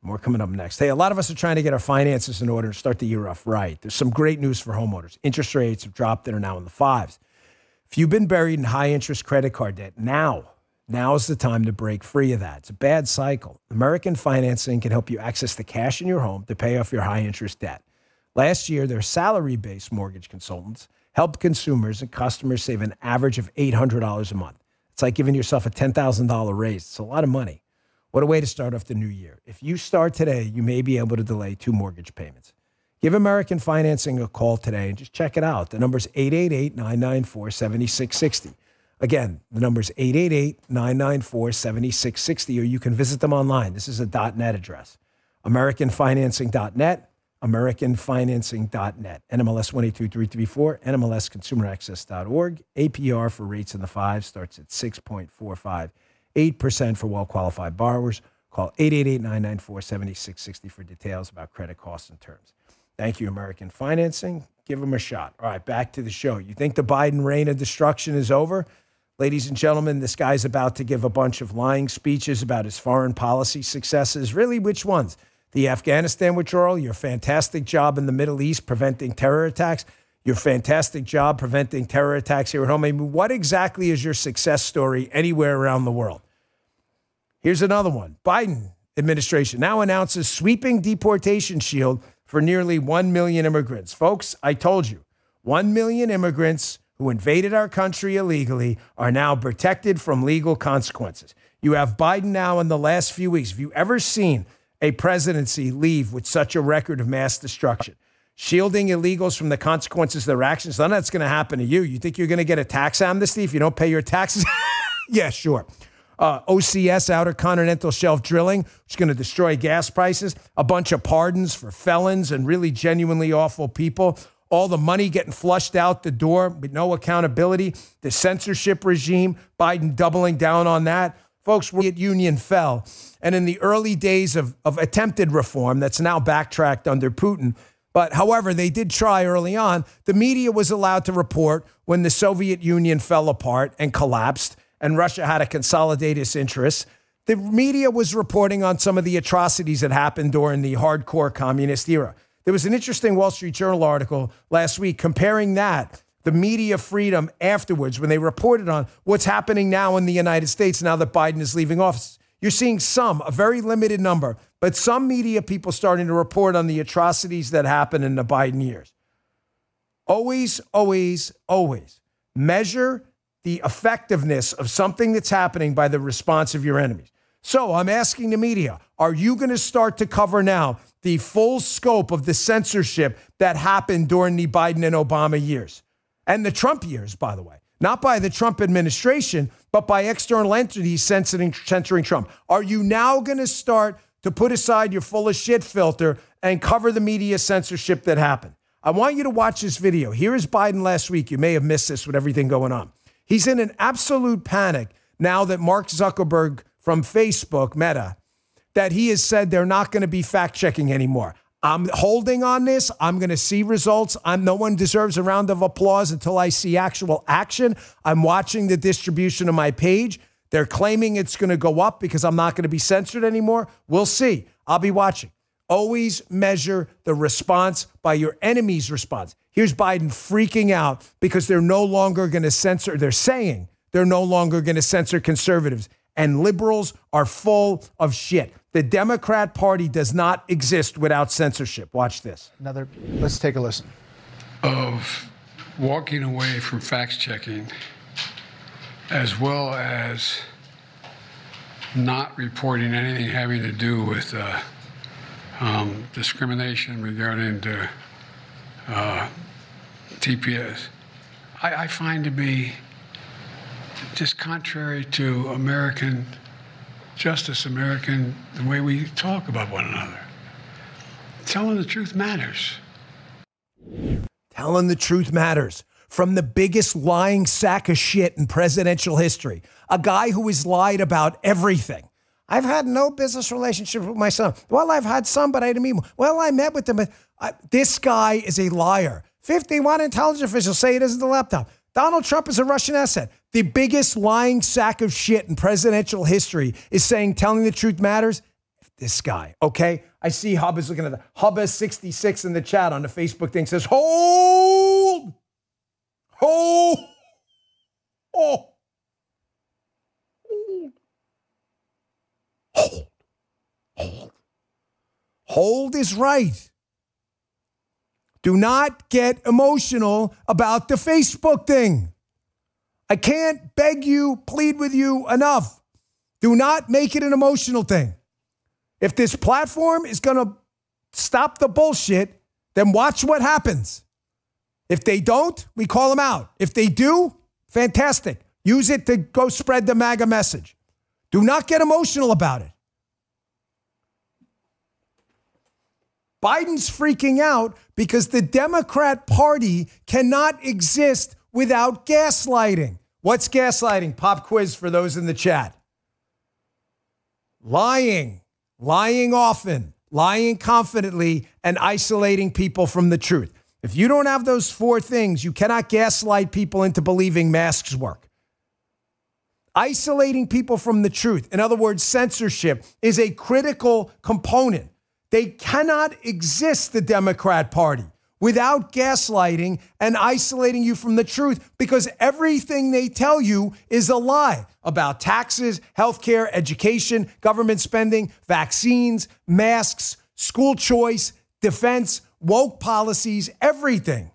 More coming up next. Hey, a lot of us are trying to get our finances in order and start the year off right. There's some great news for homeowners. Interest rates have dropped and are now in the 5s. If you've been buried in high-interest credit card debt, now is the time to break free of that. It's a bad cycle. American Financing can help you access the cash in your home to pay off your high-interest debt. Last year, their salary-based mortgage consultants helped consumers and customers save an average of $800 a month. It's like giving yourself a $10,000 raise. It's a lot of money. What a way to start off the new year. If you start today, you may be able to delay 2 mortgage payments. Give American Financing a call today and just check it out. The number's 888-994-7660. Again, the number's 888-994-7660, or you can visit them online. This is a .net address. AmericanFinancing.net, AmericanFinancing.net. NMLS 122334, NMLSConsumerAccess.org. APR for rates in the 5 starts at 6.45, 8% for well-qualified borrowers. Call 888-994-7660 for details about credit costs and terms. Thank you, American Financing. Give them a shot. All right, back to the show. You think the Biden reign of destruction is over? Ladies and gentlemen, this guy's about to give a bunch of lying speeches about his foreign policy successes. Really, which ones? The Afghanistan withdrawal, your fantastic job in the Middle East preventing terror attacks, your fantastic job preventing terror attacks here at home. I mean, what exactly is your success story anywhere around the world? Here's another one. Biden administration now announces sweeping deportation shield for nearly 1 million immigrants. Folks, I told you, 1 million immigrants who invaded our country illegally are now protected from legal consequences. You have Biden now in the last few weeks. Have you ever seen a presidency leave with such a record of mass destruction? Shielding illegals from the consequences of their actions. None of that's going to happen to you. You think you're going to get a tax amnesty if you don't pay your taxes? Yeah, sure. OCS, Outer Continental Shelf Drilling, which is going to destroy gas prices, a bunch of pardons for felons and really genuinely awful people, all the money getting flushed out the door with no accountability, the censorship regime, Biden doubling down on that. Folks, Soviet Union fell. And in the early days of attempted reform, that's now backtracked under Putin, but however, they did try early on, the media was allowed to report when the Soviet Union fell apart and collapsed and Russia had to consolidate its interests. The media was reporting on some of the atrocities that happened during the hardcore communist era. There was an interesting Wall Street Journal article last week comparing that, the media freedom afterwards, when they reported on what's happening now in the United States now that Biden is leaving office. You're seeing a very limited number, but some media people starting to report on the atrocities that happened in the Biden years. Always, always, always measure the effectiveness of something that's happening by the response of your enemies. So I'm asking the media, are you going to start to cover now the full scope of the censorship that happened during the Biden and Obama years? And the Trump years, by the way. Not by the Trump administration, but by external entities censoring Trump. Are you now going to start to put aside your full of shit filter and cover the media censorship that happened? I want you to watch this video. Here is Biden last week. You may have missed this with everything going on. He's in an absolute panic now that Mark Zuckerberg from Facebook, Meta, that he has said they're not going to be fact-checking anymore. I'm holding on this. I'm going to see results. No one deserves a round of applause until I see actual action. I'm watching the distribution of my page. They're claiming it's going to go up because I'm not going to be censored anymore. We'll see. I'll be watching. Always measure the response by your enemy's response. Here's Biden freaking out because they're no longer going to censor. They're saying they're no longer going to censor conservatives. And liberals are full of shit. The Democrat Party does not exist without censorship. Watch this. Let's take a listen. Of walking away from fact-checking, as well as not reporting anything having to do with discrimination regarding TPS, I find to be just contrary to American justice, the way we talk about one another. Telling the truth matters. Telling the truth matters. From the biggest lying sack of shit in presidential history, a guy who has lied about everything. I've had no business relationship with my son. Well, I've had some, but I didn't meet him. Well, I met with them. This guy is a liar. 51 intelligence officials say it isn't the laptop. Donald Trump is a Russian asset. The biggest lying sack of shit in presidential history is saying telling the truth matters. This guy, okay? I see Hubba's looking at the Hubba66 in the chat on the Facebook thing says, hold. Hold is right. Do not get emotional about the Facebook thing. I can't beg you, plead with you enough. Do not make it an emotional thing. If this platform is going to stop the bullshit, then watch what happens. If they don't, we call them out. If they do, fantastic. Use it to go spread the MAGA message. Do not get emotional about it. Biden's freaking out because the Democrat Party cannot exist without gaslighting. What's gaslighting? Pop quiz for those in the chat. Lying often, lying confidently, and isolating people from the truth. If you don't have those four things, you cannot gaslight people into believing masks work. Isolating people from the truth, in other words, censorship, is a critical component. They cannot exist, the Democrat Party, without gaslighting and isolating you from the truth, because everything they tell you is a lie about taxes, healthcare, education, government spending, vaccines, masks, school choice, defense, woke policies, everything.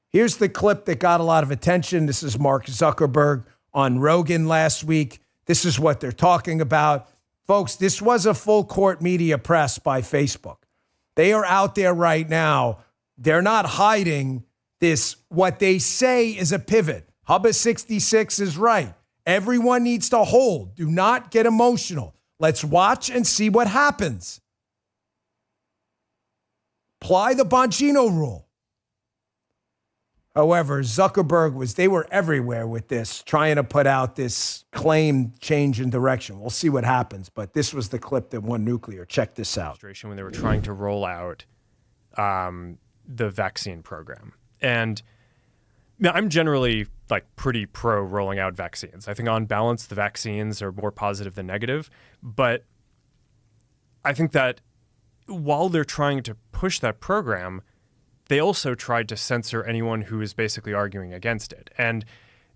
Here's the clip that got a lot of attention. This is Mark Zuckerberg on Rogan last week. This is what they're talking about. Folks, this was a full court media press by Facebook. They are out there right now. They're not hiding this, what they say is a pivot. Hubba66 is right. Everyone needs to hold. Do not get emotional. Let's watch and see what happens. Apply the Bongino rule. However, they were everywhere with this, trying to put out this claim change in direction. We'll see what happens, but this was the clip that won nuclear. Check this out. When they were trying to roll out the vaccine program. And now, I'm generally pretty pro rolling out vaccines. I think on balance, the vaccines are more positive than negative. But I think that while they're trying to push that program, they also tried to censor anyone who is basically arguing against it. And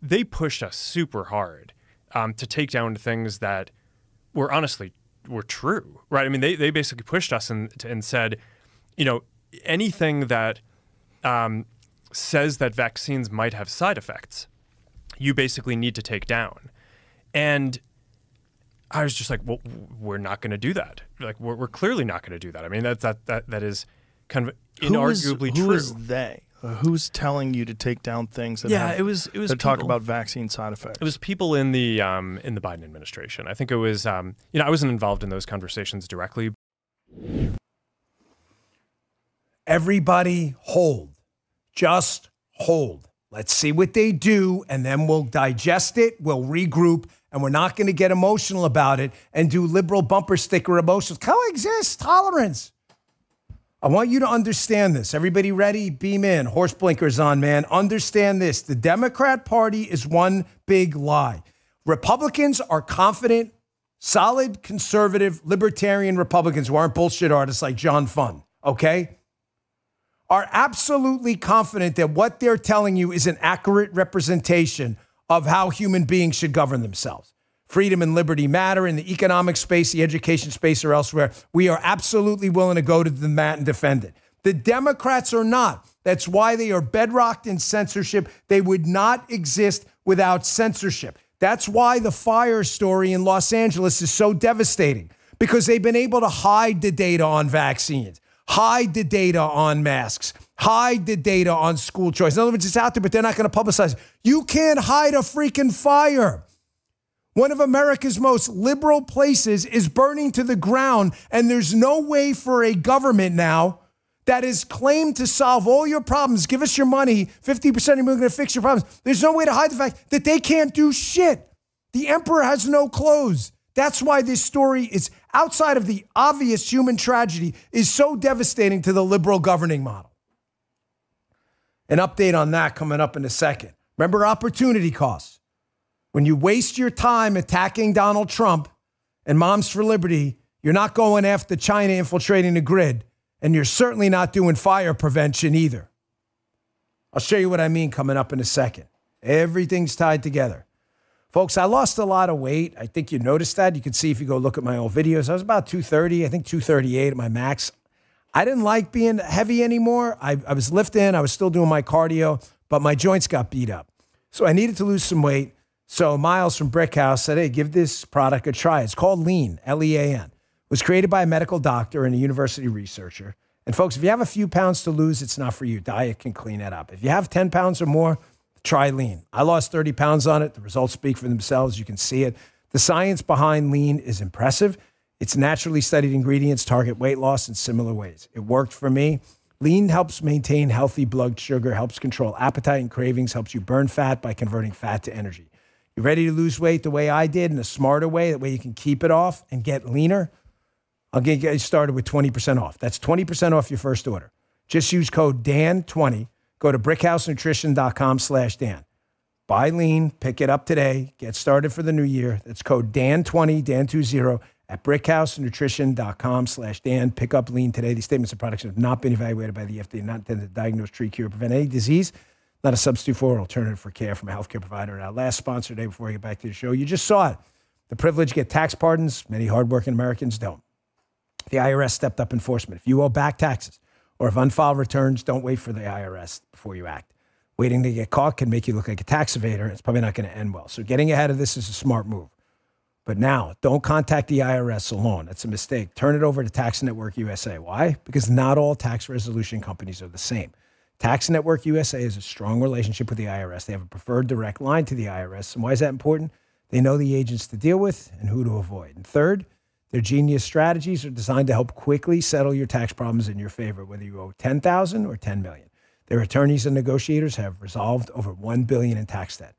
they pushed us super hard to take down things that were true, right? I mean, they basically pushed us and said, anything that says that vaccines might have side effects, you basically need to take down. And I was just like, well, we're not going to do that. We're clearly not going to do that. I mean, that is kind of inarguably true. Who is they? Who's telling you to take down things that that talk about vaccine side effects? It was people in the Biden administration. I think it was I wasn't involved in those conversations directly. Everybody hold. Just hold. Let's see what they do, and then we'll digest it, we'll regroup, and we're not going to get emotional about it and do liberal bumper sticker emotions. Coexist, tolerance. I want you to understand this. Everybody ready? Beam in. Horse blinkers on, man. Understand this. The Democrat Party is one big lie. Republicans are confident, solid, conservative, libertarian Republicans who aren't bullshit artists like John Fund, okay? Are absolutely confident that what they're telling you is an accurate representation of how human beings should govern themselves. Freedom and liberty matter in the economic space, the education space, or elsewhere. We are absolutely willing to go to the mat and defend it. The Democrats are not. That's why they are bedrocked in censorship. They would not exist without censorship. That's why the fire story in Los Angeles is so devastating, because they've been able to hide the data on vaccines, hide the data on masks, hide the data on school choice. In other words, it's out there, but they're not going to publicize it. You can't hide a freaking fire. One of America's most liberal places is burning to the ground, and there's no way for a government now that is claimed to solve all your problems, give us your money, 50% of you are going to fix your problems. There's no way to hide the fact that they can't do shit. The emperor has no clothes. That's why this story is, outside of the obvious human tragedy, is so devastating to the liberal governing model. An update on that coming up in a second. Remember opportunity costs. When you waste your time attacking Donald Trump and Moms for Liberty, you're not going after China infiltrating the grid, and you're certainly not doing fire prevention either. I'll show you what I mean coming up in a second. Everything's tied together. Folks, I lost a lot of weight. I think you noticed that. You can see if you go look at my old videos. I was about 230, I think 238 at my max. I didn't like being heavy anymore. I was lifting. I was still doing my cardio, but my joints got beat up. So I needed to lose some weight. So Miles from Brick House said, hey, give this product a try. It's called Lean, L-E-A-N. It was created by a medical doctor and a university researcher. And folks, if you have a few pounds to lose, it's not for you. Diet can clean that up. If you have 10 pounds or more, try Lean. I lost 30 pounds on it. The results speak for themselves. You can see it. The science behind Lean is impressive. Its naturally studied ingredients target weight loss in similar ways. It worked for me. Lean helps maintain healthy blood sugar, helps control appetite and cravings, helps you burn fat by converting fat to energy. You ready to lose weight the way I did, in a smarter way, that way you can keep it off and get leaner? I'll get you started with 20% off. That's 20% off your first order. Just use code DAN20. Go to brickhousenutrition.com/Dan. Buy Lean, pick it up today, get started for the new year. That's code DAN20, DAN20, at brickhousenutrition.com/Dan. Pick up Lean today. These statements and products have not been evaluated by the FDA, not intended to diagnose, treat, cure, or prevent any disease. Not a substitute for or alternative for care from a healthcare provider. And our last sponsor today, before I get back to the show, you just saw it. The privilege to get tax pardons. Many hardworking Americans don't. The IRS stepped up enforcement. If you owe back taxes or have unfiled returns, don't wait for the IRS before you act. Waiting to get caught can make you look like a tax evader. It's probably not going to end well. So getting ahead of this is a smart move. But now, don't contact the IRS alone. That's a mistake. Turn it over to Tax Network USA. Why? Because not all tax resolution companies are the same. Tax Network USA has a strong relationship with the IRS. They have a preferred direct line to the IRS. And why is that important? They know the agents to deal with and who to avoid. And third, their genius strategies are designed to help quickly settle your tax problems in your favor, whether you owe $10,000 or $10 million. Their attorneys and negotiators have resolved over $1 billion in tax debt.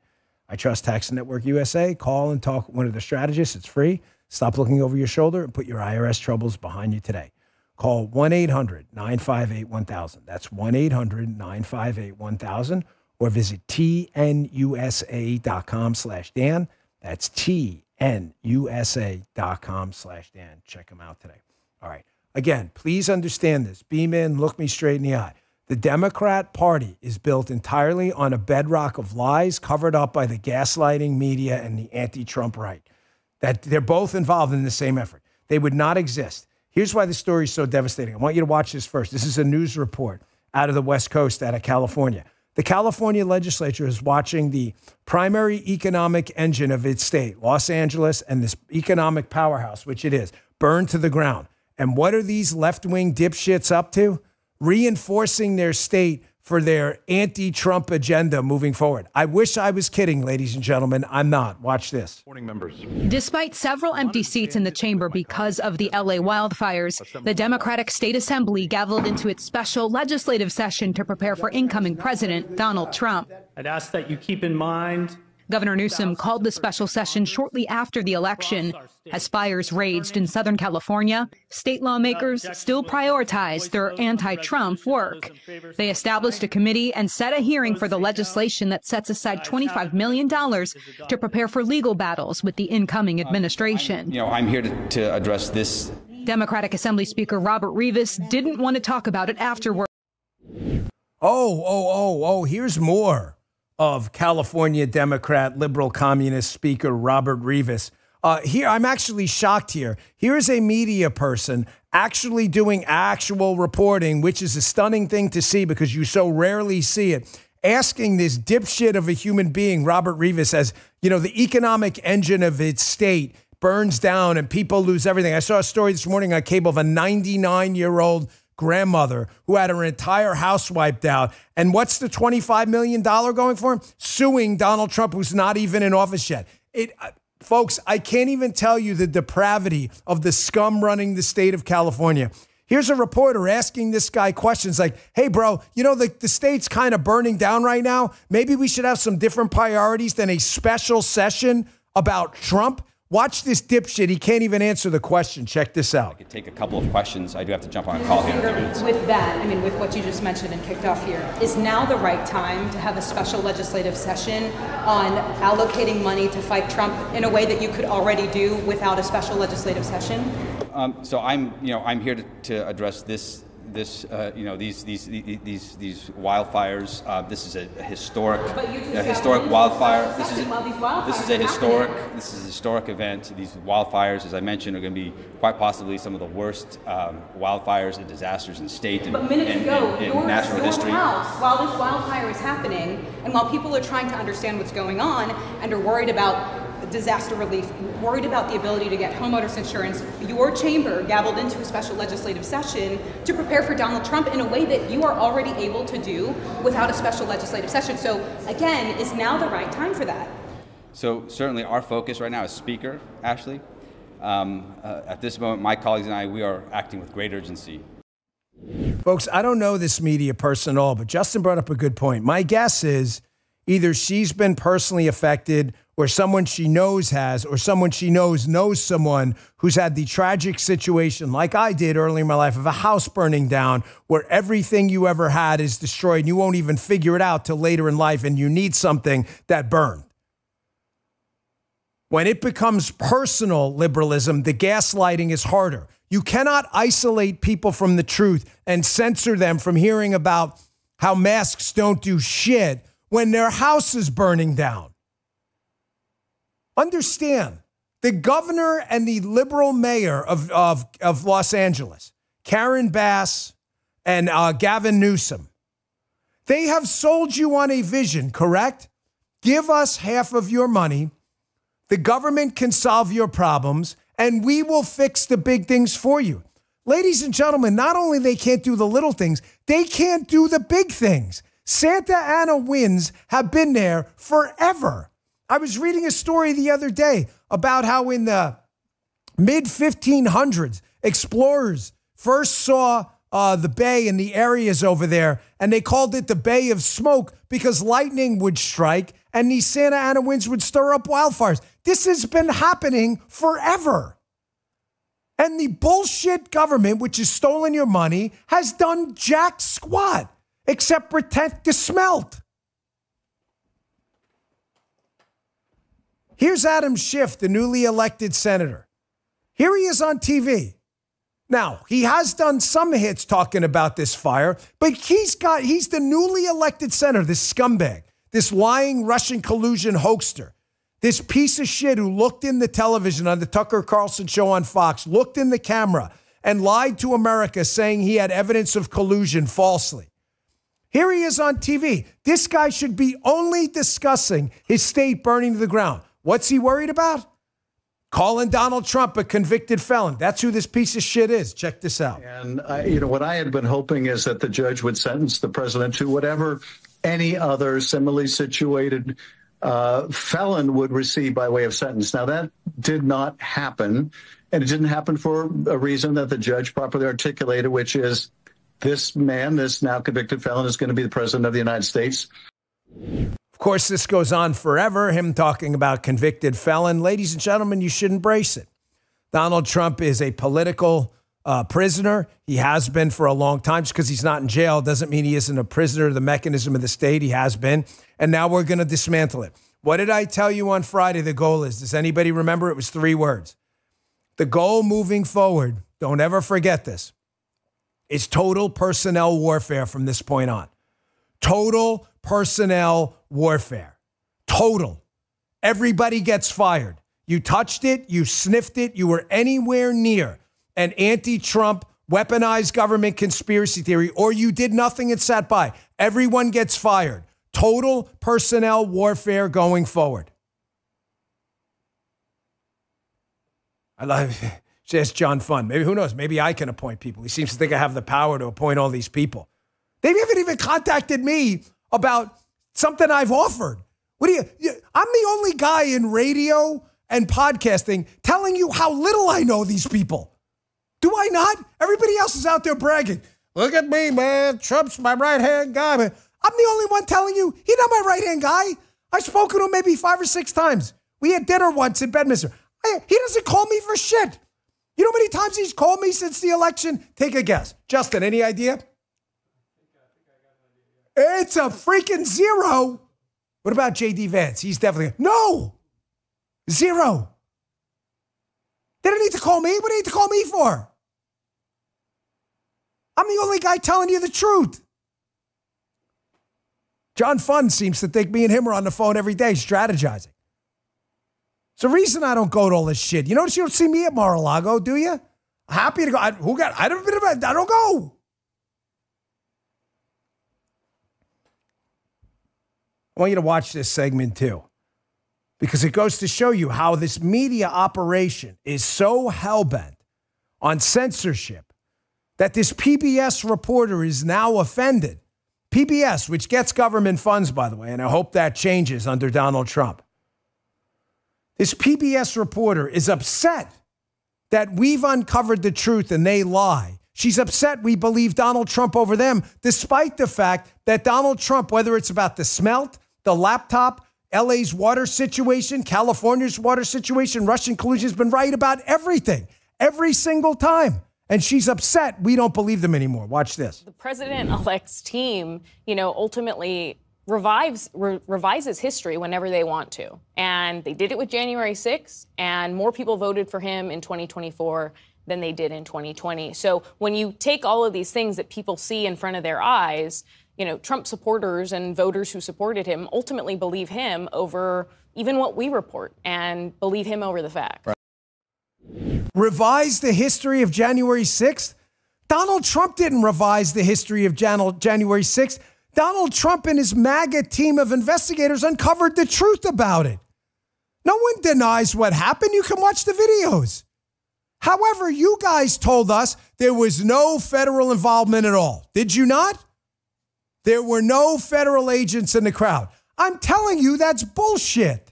I trust Tax Network USA. Call and talk with one of the strategists. It's free. Stop looking over your shoulder and put your IRS troubles behind you today. Call 1-800-958-1000. That's 1-800-958-1000. Or visit tnusa.com/Dan. That's tnusa.com/Dan. Check them out today. All right. Again, please understand this. Beam in, look me straight in the eye. The Democrat Party is built entirely on a bedrock of lies covered up by the gaslighting media and the anti-Trump right. That they're both involved in the same effort. They would not exist. Here's why the story is so devastating. I want you to watch this first. This is a news report out of the West Coast, out of California. The California legislature is watching the primary economic engine of its state, Los Angeles, and this economic powerhouse, which it is, burned to the ground. And what are these left-wing dipshits up to? Reinforcing their state for their anti-Trump agenda moving forward. I wish I was kidding, ladies and gentlemen. I'm not. Watch this. Morning, members. Despite several empty seats in the chamber because of the LA wildfires, the Democratic State Assembly gaveled into its special legislative session to prepare for incoming President Donald Trump. I'd ask that you keep in mind Governor Newsom called the special session shortly after the election. As fires raged in Southern California, state lawmakers still prioritized their anti-Trump work. They established a committee and set a hearing for the legislation that sets aside $25 million to prepare for legal battles with the incoming administration. I'm here to address this. Democratic Assembly Speaker Robert Rivas didn't want to talk about it afterward. Here's more of California Democrat liberal communist Speaker Robert Rivas. Here, I'm actually shocked here. Here is a media person actually doing actual reporting, which is a stunning thing to see because you so rarely see it, asking this dipshit of a human being, Robert Rivas, as, the economic engine of its state burns down and people lose everything. I saw a story this morning on cable of a 99-year-old grandmother who had her entire house wiped out. And what's the $25 million going for him? Suing Donald Trump, who's not even in office yet. Folks, I can't even tell you the depravity of the scum running the state of California. Here's a reporter asking this guy questions like, hey, bro, the state's kind of burning down right now. Maybe we should have some different priorities than a special session about Trump. Watch this dipshit. He can't even answer the question. Check this out. I could take a couple of questions. I do have to jump on a call here in a few minutes. With that, with what you just mentioned and kicked off here, is now the right time to have a special legislative session on allocating money to fight Trump in a way that you could already do without a special legislative session? So I'm here to address these wildfires. This is a historic wildfire. This is a historic event. These wildfires, as I mentioned, are going to be quite possibly some of the worst wildfires and disasters in state and national history. While this wildfire is happening, and while people are trying to understand what's going on and are worried about disaster relief, worried about the ability to get homeowners insurance, your chamber gavelled into a special legislative session to prepare for Donald Trump in a way that you are already able to do without a special legislative session. So again, is now the right time for that? So certainly our focus right now is Speaker Ashley. At this moment, my colleagues and I, we are acting with great urgency. Folks, I don't know this media person at all, but Justin brought up a good point. My guess is either she's been personally affected or someone she knows has, or someone she knows someone who's had the tragic situation, like I did early in my life, of a house burning down where everything you ever had is destroyed and you won't even figure it out till later in life and you need something that burned. When it becomes personal liberalism, the gaslighting is harder. You cannot isolate people from the truth and censor them from hearing about how masks don't do shit when their house is burning down. Understand, the governor and the liberal mayor of Los Angeles, Karen Bass and Gavin Newsom, they have sold you on a vision, correct? Give us half of your money. The government can solve your problems, and we will fix the big things for you. Ladies and gentlemen, not only they can't do the little things, they can't do the big things. Santa Ana winds have been there forever. I was reading a story the other day about how in the mid-1500s, explorers first saw the bay and the areas over there, and they called it the Bay of Smoke because lightning would strike and these Santa Ana winds would stir up wildfires. This has been happening forever. And the bullshit government, which has stolen your money, has done jack squat except protect the smelt. Here's Adam Schiff, the newly elected senator. Here he is on TV. Now, he has done some hits talking about this fire, but he's the newly elected senator, this scumbag, this lying Russian collusion hoaxer, this piece of shit who looked in the television on the Tucker Carlson show on Fox, looked in the camera and lied to America saying he had evidence of collusion falsely. Here he is on TV. This guy should be only discussing his state burning to the ground. What's he worried about? Calling Donald Trump a convicted felon. That's who this piece of shit is. Check this out. And, what I had been hoping is that the judge would sentence the president to whatever any other similarly situated felon would receive by way of sentence. Now, that did not happen, and it didn't happen for a reason that the judge properly articulated, which is this man, this now convicted felon, is going to be the president of the United States. Of course, this goes on forever, him talking about convicted felon. Ladies and gentlemen, you should embrace it. Donald Trump is a political prisoner. He has been for a long time. Just because he's not in jail doesn't mean he isn't a prisoner of the mechanism of the state. He has been. And now we're going to dismantle it. What did I tell you on Friday the goal is? Does anybody remember? It was 3 words. The goal moving forward, don't ever forget this, is total personnel warfare from this point on. Total personnel warfare. Total. Everybody gets fired. You touched it, you sniffed it, you were anywhere near an anti-Trump weaponized government conspiracy theory, or you did nothing and sat by. Everyone gets fired. Total personnel warfare going forward. I love it. Just John Fund. Maybe, who knows? Maybe I can appoint people. He seems to think I have the power to appoint all these people. They haven't even contacted me about something I've offered. I'm the only guy in radio and podcasting telling you how little I know these people. Do I not? Everybody else is out there bragging. Look at me, man. Trump's my right-hand guy. Man. I'm the only one telling you he's not my right-hand guy. I've spoken to him maybe 5 or 6 times. We had dinner once in Bedminster. He doesn't call me for shit. You know how many times he's called me since the election? Take a guess. Justin, any idea? It's a freaking 0. What about J.D. Vance? He's definitely... No! 0. They don't need to call me. What do they need to call me for? I'm the only guy telling you the truth. John Fund seems to think me and him are on the phone every day strategizing. It's the reason I don't go to all this shit. You notice you don't see me at Mar-a-Lago, do you? I'm happy to go. I don't go. I want you to watch this segment too, because it goes to show you how this media operation is so hell-bent on censorship that this PBS reporter is now offended. PBS, which gets government funds, by the way, and I hope that changes under Donald Trump. This PBS reporter is upset that we've uncovered the truth and they lie. She's upset we believe Donald Trump over them, despite the fact that Donald Trump, whether it's about the smelt, the laptop, LA's water situation, California's water situation, Russian collusion, has been right about everything, every single time. And she's upset we don't believe them anymore. Watch this. The president-elect's team, ultimately revises history whenever they want to. And they did it with January 6th, and more people voted for him in 2024 than they did in 2020. So when you take all of these things that people see in front of their eyes, Trump supporters and voters who supported him ultimately believe him over even what we report and believe him over the facts. Right. Revise the history of January 6th? Donald Trump didn't revise the history of January 6th. Donald Trump and his MAGA team of investigators uncovered the truth about it. No one denies what happened. You can watch the videos. However, you guys told us there was no federal involvement at all. Did you not? There were no federal agents in the crowd. I'm telling you, that's bullshit.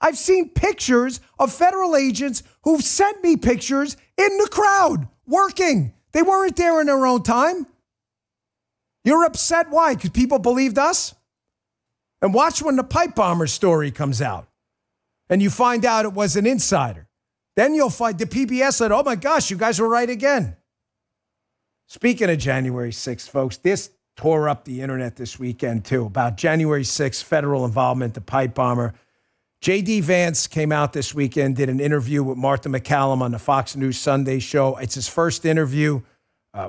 I've seen pictures of federal agents who've sent me pictures in the crowd working. They weren't there in their own time. You're upset. Why? Because people believed us? And watch when the pipe bomber story comes out and you find out it was an insider. Then you'll find the PBS said, oh my gosh, you guys were right again. Speaking of January 6th, folks, this tore up the internet this weekend too, about January 6th, federal involvement, the pipe bomber. J.D. Vance came out this weekend, did an interview with Martha McCallum on the Fox News Sunday show. It's his first interview.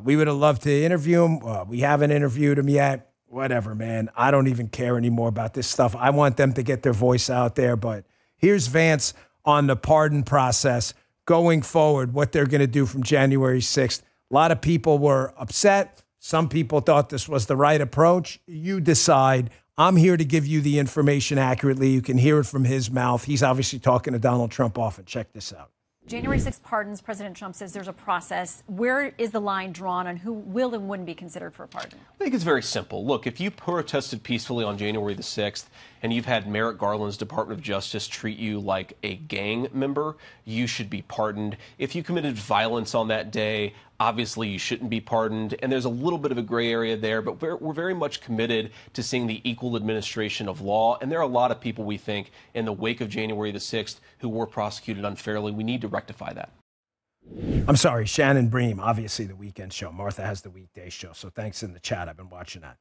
We would have loved to interview him. We haven't interviewed him yet. Whatever, man. I don't even care anymore about this stuff. I want them to get their voice out there. But here's Vance on the pardon process going forward, what they're going to do from January 6th. A lot of people were upset. Some people thought this was the right approach. You decide. I'm here to give you the information accurately. You can hear it from his mouth. He's obviously talking to Donald Trump often. Check this out. January 6th pardons, President Trump says there's a process. Where is the line drawn on who will and wouldn't be considered for a pardon? I think it's very simple. Look, if you protested peacefully on January the 6th and you've had Merrick Garland's Department of Justice treat you like a gang member, you should be pardoned. If you committed violence on that day, obviously you shouldn't be pardoned. And there's a little bit of a gray area there, but we're very much committed to seeing the equal administration of law. And there are a lot of people, we think, in the wake of January the 6th who were prosecuted unfairly. We need to rectify that. I'm sorry, Shannon Bream, obviously the weekend show. Martha has the weekday show, so thanks in the chat. I've been watching that.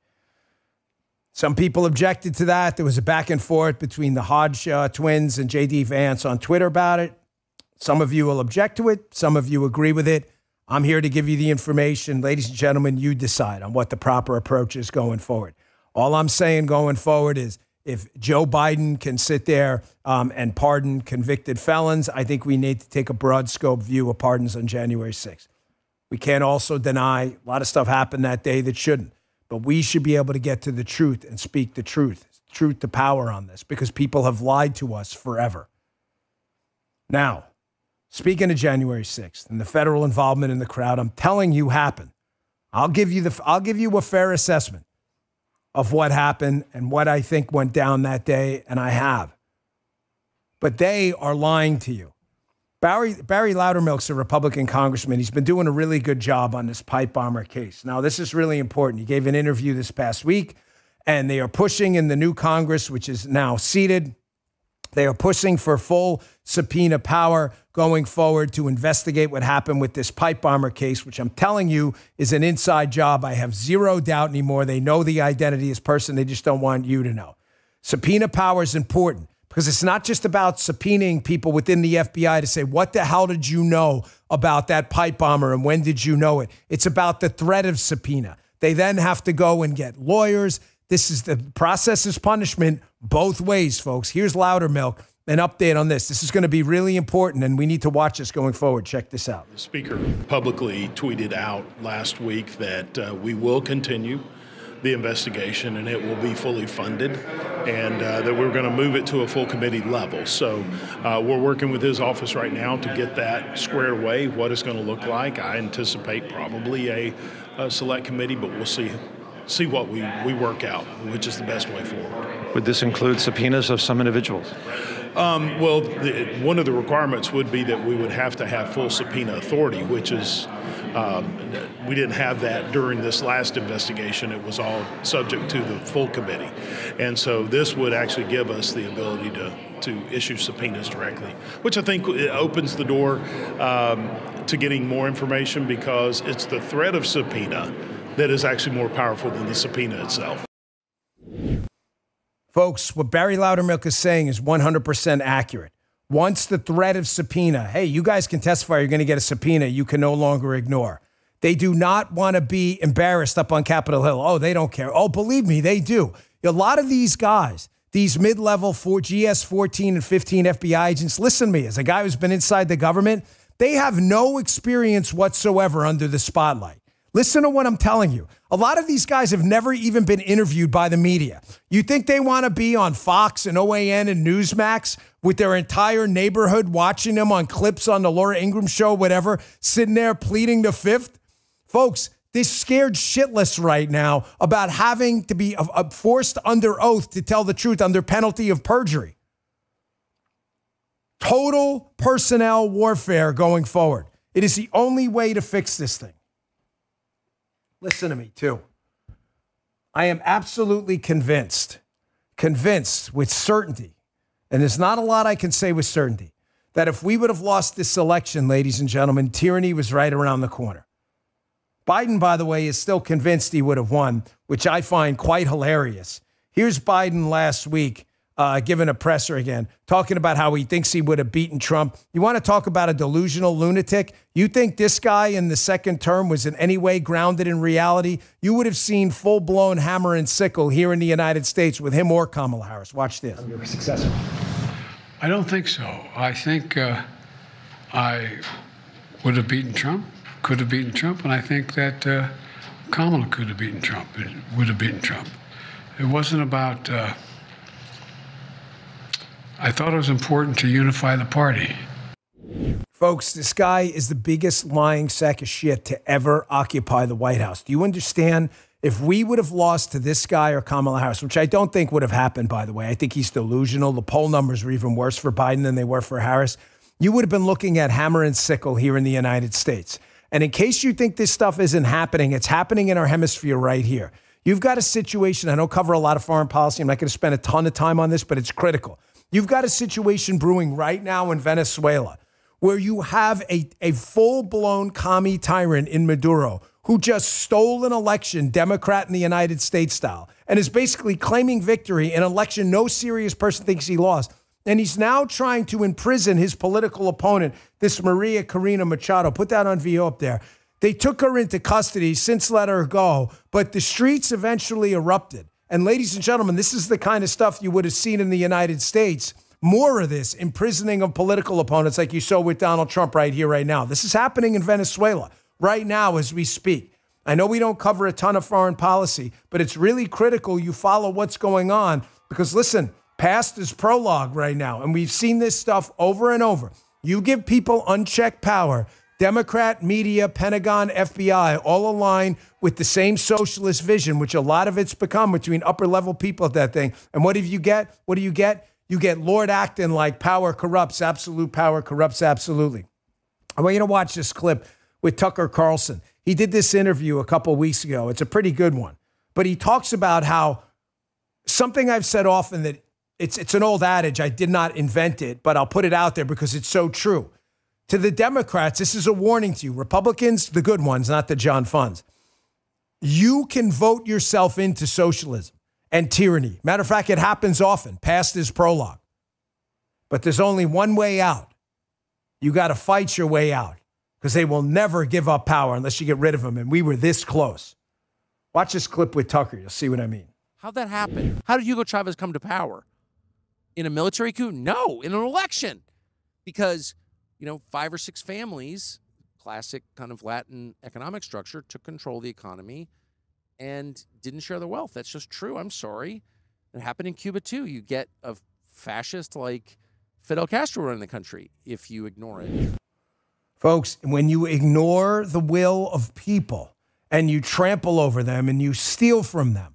Some people objected to that. There was a back and forth between the Hodge twins and J.D. Vance on Twitter about it. Some of you will object to it. Some of you agree with it. I'm here to give you the information. Ladies and gentlemen, you decide on what the proper approach is going forward. All I'm saying going forward is if Joe Biden can sit there and pardon convicted felons, I think we need to take a broad scope view of pardons on January 6th. We can't also deny a lot of stuff happened that day that shouldn't. But we should be able to get to the truth and speak the truth to power on this because people have lied to us forever. Now, speaking of January 6th and the federal involvement in the crowd, I'm telling you happened. I'll give you a fair assessment of what happened and what I think went down that day, and I have. But they are lying to you. Barry Loudermilk's a Republican congressman. He's been doing a really good job on this pipe bomber case. Now, this is really important. He gave an interview this past week, and they are pushing in the new Congress, which is now seated. They are pushing for full subpoena power going forward to investigate what happened with this pipe bomber case, which I'm telling you is an inside job. I have zero doubt anymore. They know the identity of this person. They just don't want you to know. Subpoena power is important because it's not just about subpoenaing people within the FBI to say, what the hell did you know about that pipe bomber and when did you know it? It's about the threat of subpoena. They then have to go and get lawyers. This is the process is punishment both ways, folks. Here's Loudermilk, an update on this. This is going to be really important, and we need to watch this going forward. Check this out. The Speaker publicly tweeted out last week that we will continue the investigation and it will be fully funded and that we're going to move it to a full committee level. So we're working with his office right now to get that squared away, what it's going to look like. I anticipate probably a select committee, but we'll see what we work out, which is the best way forward. Would this include subpoenas of some individuals? Well, one of the requirements would be that we would have to have full subpoena authority, which is we didn't have that during this last investigation. It was all subject to the full committee. And so this would actually give us the ability to issue subpoenas directly, which I think opens the door to getting more information because it's the threat of subpoena that is actually more powerful than the subpoena itself. Folks, what Barry Loudermilk is saying is 100% accurate. Once the threat of subpoena, hey, you guys can testify, you're going to get a subpoena, you can no longer ignore. They do not want to be embarrassed up on Capitol Hill. Oh, they don't care. Oh, believe me, they do. A lot of these guys, these mid-level GS 14 and 15 FBI agents, listen to me, as a guy who's been inside the government, they have no experience whatsoever under the spotlight. Listen to what I'm telling you. A lot of these guys have never even been interviewed by the media. You think they want to be on Fox and OAN and Newsmax with their entire neighborhood watching them on clips on the Laura Ingraham show, whatever, sitting there pleading the fifth? Folks, they're scared shitless right now about having to be forced under oath to tell the truth under penalty of perjury. Total personnel warfare going forward. It is the only way to fix this thing. Listen to me, too. I am absolutely convinced with certainty, and there's not a lot I can say with certainty, that if we would have lost this election, ladies and gentlemen, tyranny was right around the corner. Biden, by the way, is still convinced he would have won, which I find quite hilarious. Here's Biden last week giving a presser again, talking about how he thinks he would have beaten Trump. You want to talk about a delusional lunatic? You think this guy in the second term was in any way grounded in reality? You would have seen full-blown hammer and sickle here in the United States with him or Kamala Harris. Watch this. Your successor. I don't think so. I think I would have beaten Trump, could have beaten Trump, and I think that Kamala could have beaten Trump, would have beaten Trump. It wasn't about... I thought it was important to unify the party. Folks, this guy is the biggest lying sack of shit to ever occupy the White House. Do you understand? If we would have lost to this guy or Kamala Harris, which I don't think would have happened, by the way, I think he's delusional. The poll numbers were even worse for Biden than they were for Harris. You would have been looking at hammer and sickle here in the United States. And in case you think this stuff isn't happening, it's happening in our hemisphere right here. You've got a situation, I don't cover a lot of foreign policy. I'm not going to spend a ton of time on this, but it's critical. You've got a situation brewing right now in Venezuela where you have a full-blown commie tyrant in Maduro who just stole an election, Democrat in the United States style, and is basically claiming victory in an election no serious person thinks he lost. And he's now trying to imprison his political opponent, this Maria Corina Machado. Put that on VO up there. They took her into custody, since let her go, but the streets eventually erupted. And ladies and gentlemen, this is the kind of stuff you would have seen in the United States. More of this imprisoning of political opponents like you saw with Donald Trump right here, right now. This is happening in Venezuela right now as we speak. I know we don't cover a ton of foreign policy, but it's really critical you follow what's going on because, listen, past is prologue right now, and we've seen this stuff over and over. You give people unchecked power, Democrat, media, Pentagon, FBI, all align with the same socialist vision, which a lot of it's become between upper-level people at that thing. And what do you get? What do you get? You get Lord Acton like power corrupts, absolute power corrupts absolutely. I want you to watch this clip with Tucker Carlson. He did this interview a couple weeks ago. It's a pretty good one. But he talks about how something I've said often that it's an old adage. I did not invent it, but I'll put it out there because it's so true. To the Democrats, this is a warning to you. Republicans, the good ones, not the John Funds. You can vote yourself into socialism and tyranny. Matter of fact, it happens often. Past is prologue. But there's only one way out. You got to fight your way out because they will never give up power unless you get rid of them. And we were this close. Watch this clip with Tucker. You'll see what I mean. How'd that happen? How did Hugo Chavez come to power? In a military coup? No, in an election. Because, 5 or 6 families, classic kind of Latin economic structure, took control of the economy and didn't share the wealth. That's just true. I'm sorry. It happened in Cuba, too. You get a fascist like Fidel Castro running the country if you ignore it. Folks, when you ignore the will of people and you trample over them and you steal from them,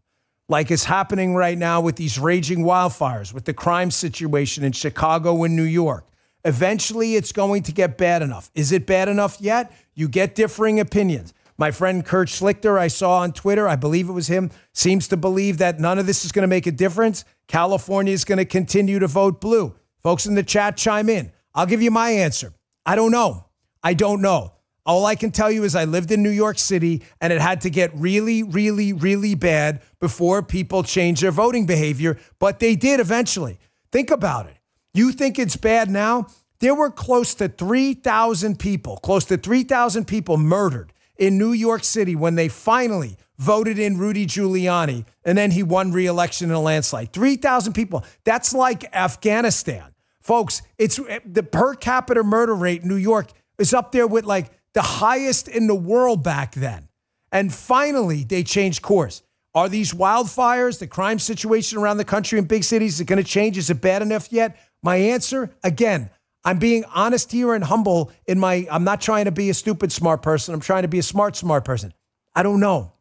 like is happening right now with these raging wildfires, with the crime situation in Chicago and New York, eventually it's going to get bad enough. Is it bad enough yet? You get differing opinions. My friend Kurt Schlichter, I saw on Twitter, I believe it was him, seems to believe that none of this is going to make a difference. California is going to continue to vote blue. Folks in the chat chime in. I'll give you my answer. I don't know. I don't know. All I can tell you is I lived in New York City and it had to get really, really, really bad before people changed their voting behavior, but they did eventually. Think about it. You think it's bad now? There were close to 3,000 people murdered in New York City when they finally voted in Rudy Giuliani, and then he won re-election in a landslide. 3,000 people. That's like Afghanistan. Folks, it's the per capita murder rate in New York is up there with like the highest in the world back then. And finally, they changed course. Are these wildfires, the crime situation around the country in big cities, is it going to change? Is it bad enough yet? My answer, again, I'm being honest here and humble I'm not trying to be a stupid smart person. I'm trying to be a smart person. I don't know.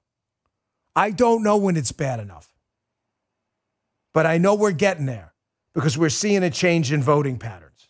I don't know when it's bad enough. But I know we're getting there because we're seeing a change in voting patterns.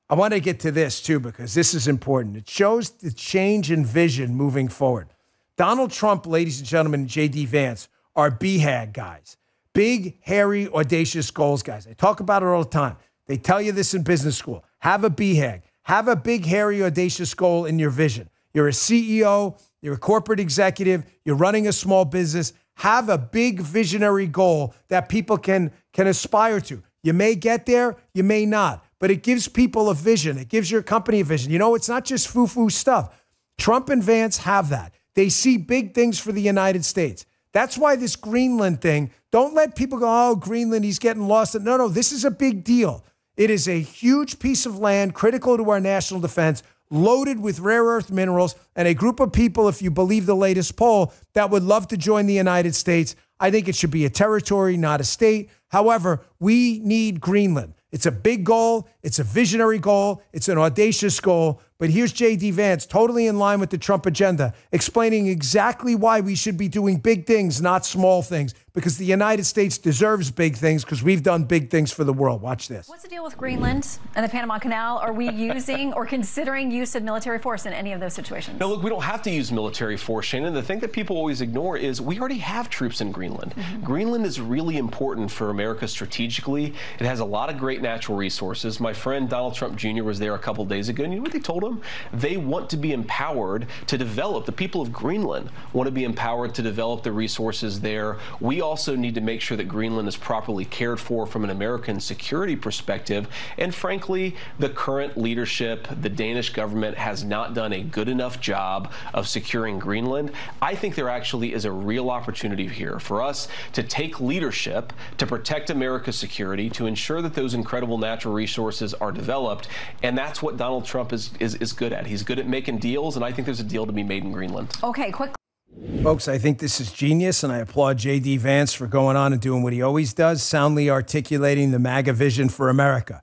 I want to get to this too, because this is important. It shows the change in vision moving forward. Donald Trump, ladies and gentlemen, and J.D. Vance are BHAG guys. Big, hairy, audacious goals guys. They talk about it all the time. They tell you this in business school. Have a BHAG. Have a big, hairy, audacious goal in your vision. You're a CEO. You're a corporate executive. You're running a small business. Have a big visionary goal that people can aspire to. You may get there. You may not. But it gives people a vision. It gives your company a vision. You know, it's not just foo-foo stuff. Trump and Vance have that. They see big things for the United States. That's why this Greenland thing, don't let people go, oh, Greenland, he's getting lost. No, this is a big deal. It is a huge piece of land critical to our national defense, loaded with rare earth minerals, and a group of people, if you believe the latest poll, that would love to join the United States. I think it should be a territory, not a state. However, we need Greenland. It's a big goal. It's a visionary goal. It's an audacious goal. But here's J.D. Vance, totally in line with the Trump agenda, explaining exactly why we should be doing big things, not small things, because the United States deserves big things because we've done big things for the world. Watch this. What's the deal with Greenland and the Panama Canal? Are we using or considering use of military force in any of those situations? No, look, we don't have to use military force, Shannon. The thing that people always ignore is we already have troops in Greenland. Greenland is really important for America strategically. It has a lot of great natural resources. My friend Donald Trump Jr. was there a couple days ago, and you know what they told him? They want to be empowered to develop. The people of Greenland want to be empowered to develop the resources there. We also need to make sure that Greenland is properly cared for from an American security perspective. And frankly, the current leadership, the Danish government, has not done a good enough job of securing Greenland. I think there actually is a real opportunity here for us to take leadership to protect America's security, to ensure that those incredible natural resources are developed. And that's what Donald Trump is good at. He's good at making deals, and I think there's a deal to be made in Greenland. Okay, quick. Folks, I think this is genius, and I applaud J.D. Vance for going on and doing what he always does, soundly articulating the MAGA vision for America.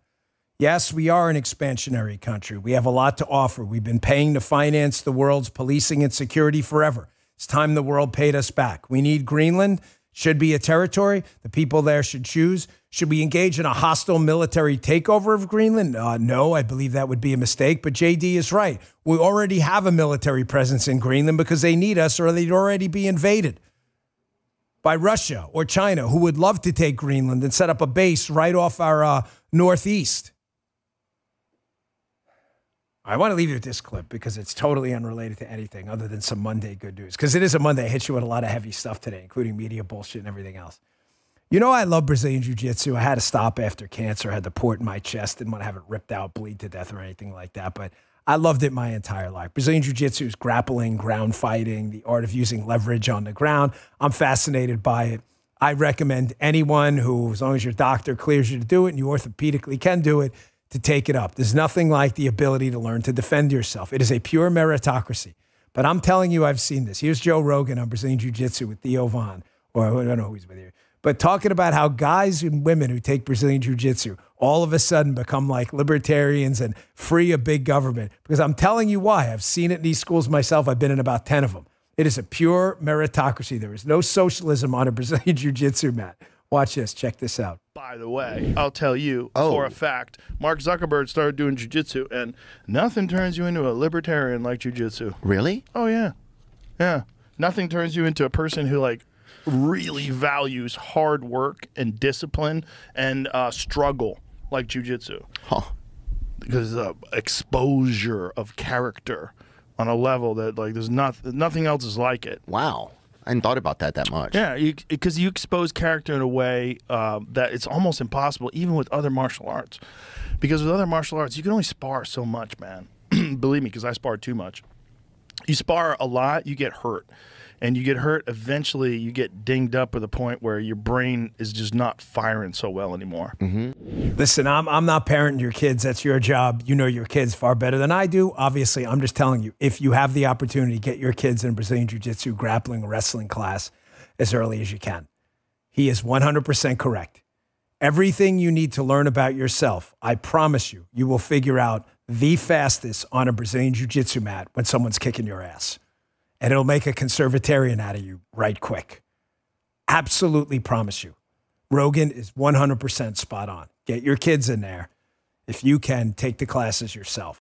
Yes, we are an expansionary country. We have a lot to offer. We've been paying to finance the world's policing and security forever. It's time the world paid us back. We need Greenland. Should be a territory. The people there should choose. Should we engage in a hostile military takeover of Greenland? No, I believe that would be a mistake. But JD is right. We already have a military presence in Greenland because they need us, or they'd already be invaded by Russia or China, who would love to take Greenland and set up a base right off our northeast. I want to leave you with this clip because it's totally unrelated to anything other than some Monday good news. Because it is a Monday. I hit you with a lot of heavy stuff today, including media bullshit and everything else. You know, I love Brazilian Jiu-Jitsu. I had to stop after cancer. I had the port in my chest. Didn't want to have it ripped out, bleed to death or anything like that. But I loved it my entire life. Brazilian Jiu-Jitsu is grappling, ground fighting, the art of using leverage on the ground. I'm fascinated by it. I recommend anyone who, as long as your doctor clears you to do it and you orthopedically can do it, to take it up. There's nothing like the ability to learn to defend yourself. It is a pure meritocracy. But I'm telling you, I've seen this. Here's Joe Rogan on Brazilian Jiu-Jitsu with Theo Von, or I don't know who he's with here, but talking about how guys and women who take Brazilian Jiu-Jitsu all of a sudden become like libertarians and free of big government. Because I'm telling you why. I've seen it in these schools myself. I've been in about 10 of them. It is a pure meritocracy. There is no socialism on a Brazilian Jiu-Jitsu mat. Watch this. Check this out. By the way, I'll tell you for a fact, Mark Zuckerberg started doing jiu-jitsu, and nothing turns you into a libertarian like jiu-jitsu. Really? Oh, yeah. Yeah. Nothing turns you into a person who, like, really values hard work and discipline and struggle like jiu-jitsu. Huh. Because exposure of character on a level that, like, there's nothing else is like it. Wow. I hadn't thought about that much. Yeah, because you expose character in a way that it's almost impossible, even with other martial arts. Because with other martial arts, you can only spar so much, man. Believe me, because I spar too much. You spar a lot, you get hurt. And you get hurt, eventually you get dinged up to the point where your brain is just not firing so well anymore. Mm-hmm. Listen, I'm not parenting your kids. That's your job. You know your kids far better than I do. Obviously, I'm just telling you, if you have the opportunity, get your kids in Brazilian Jiu-Jitsu, grappling, wrestling class as early as you can. He is 100% correct. Everything you need to learn about yourself, I promise you, you will figure out the fastest on a Brazilian Jiu-Jitsu mat when someone's kicking your ass. And it'll make a conservatarian out of you right quick. Absolutely promise you. Rogan is 100% spot on. Get your kids in there. If you can, take the classes yourself.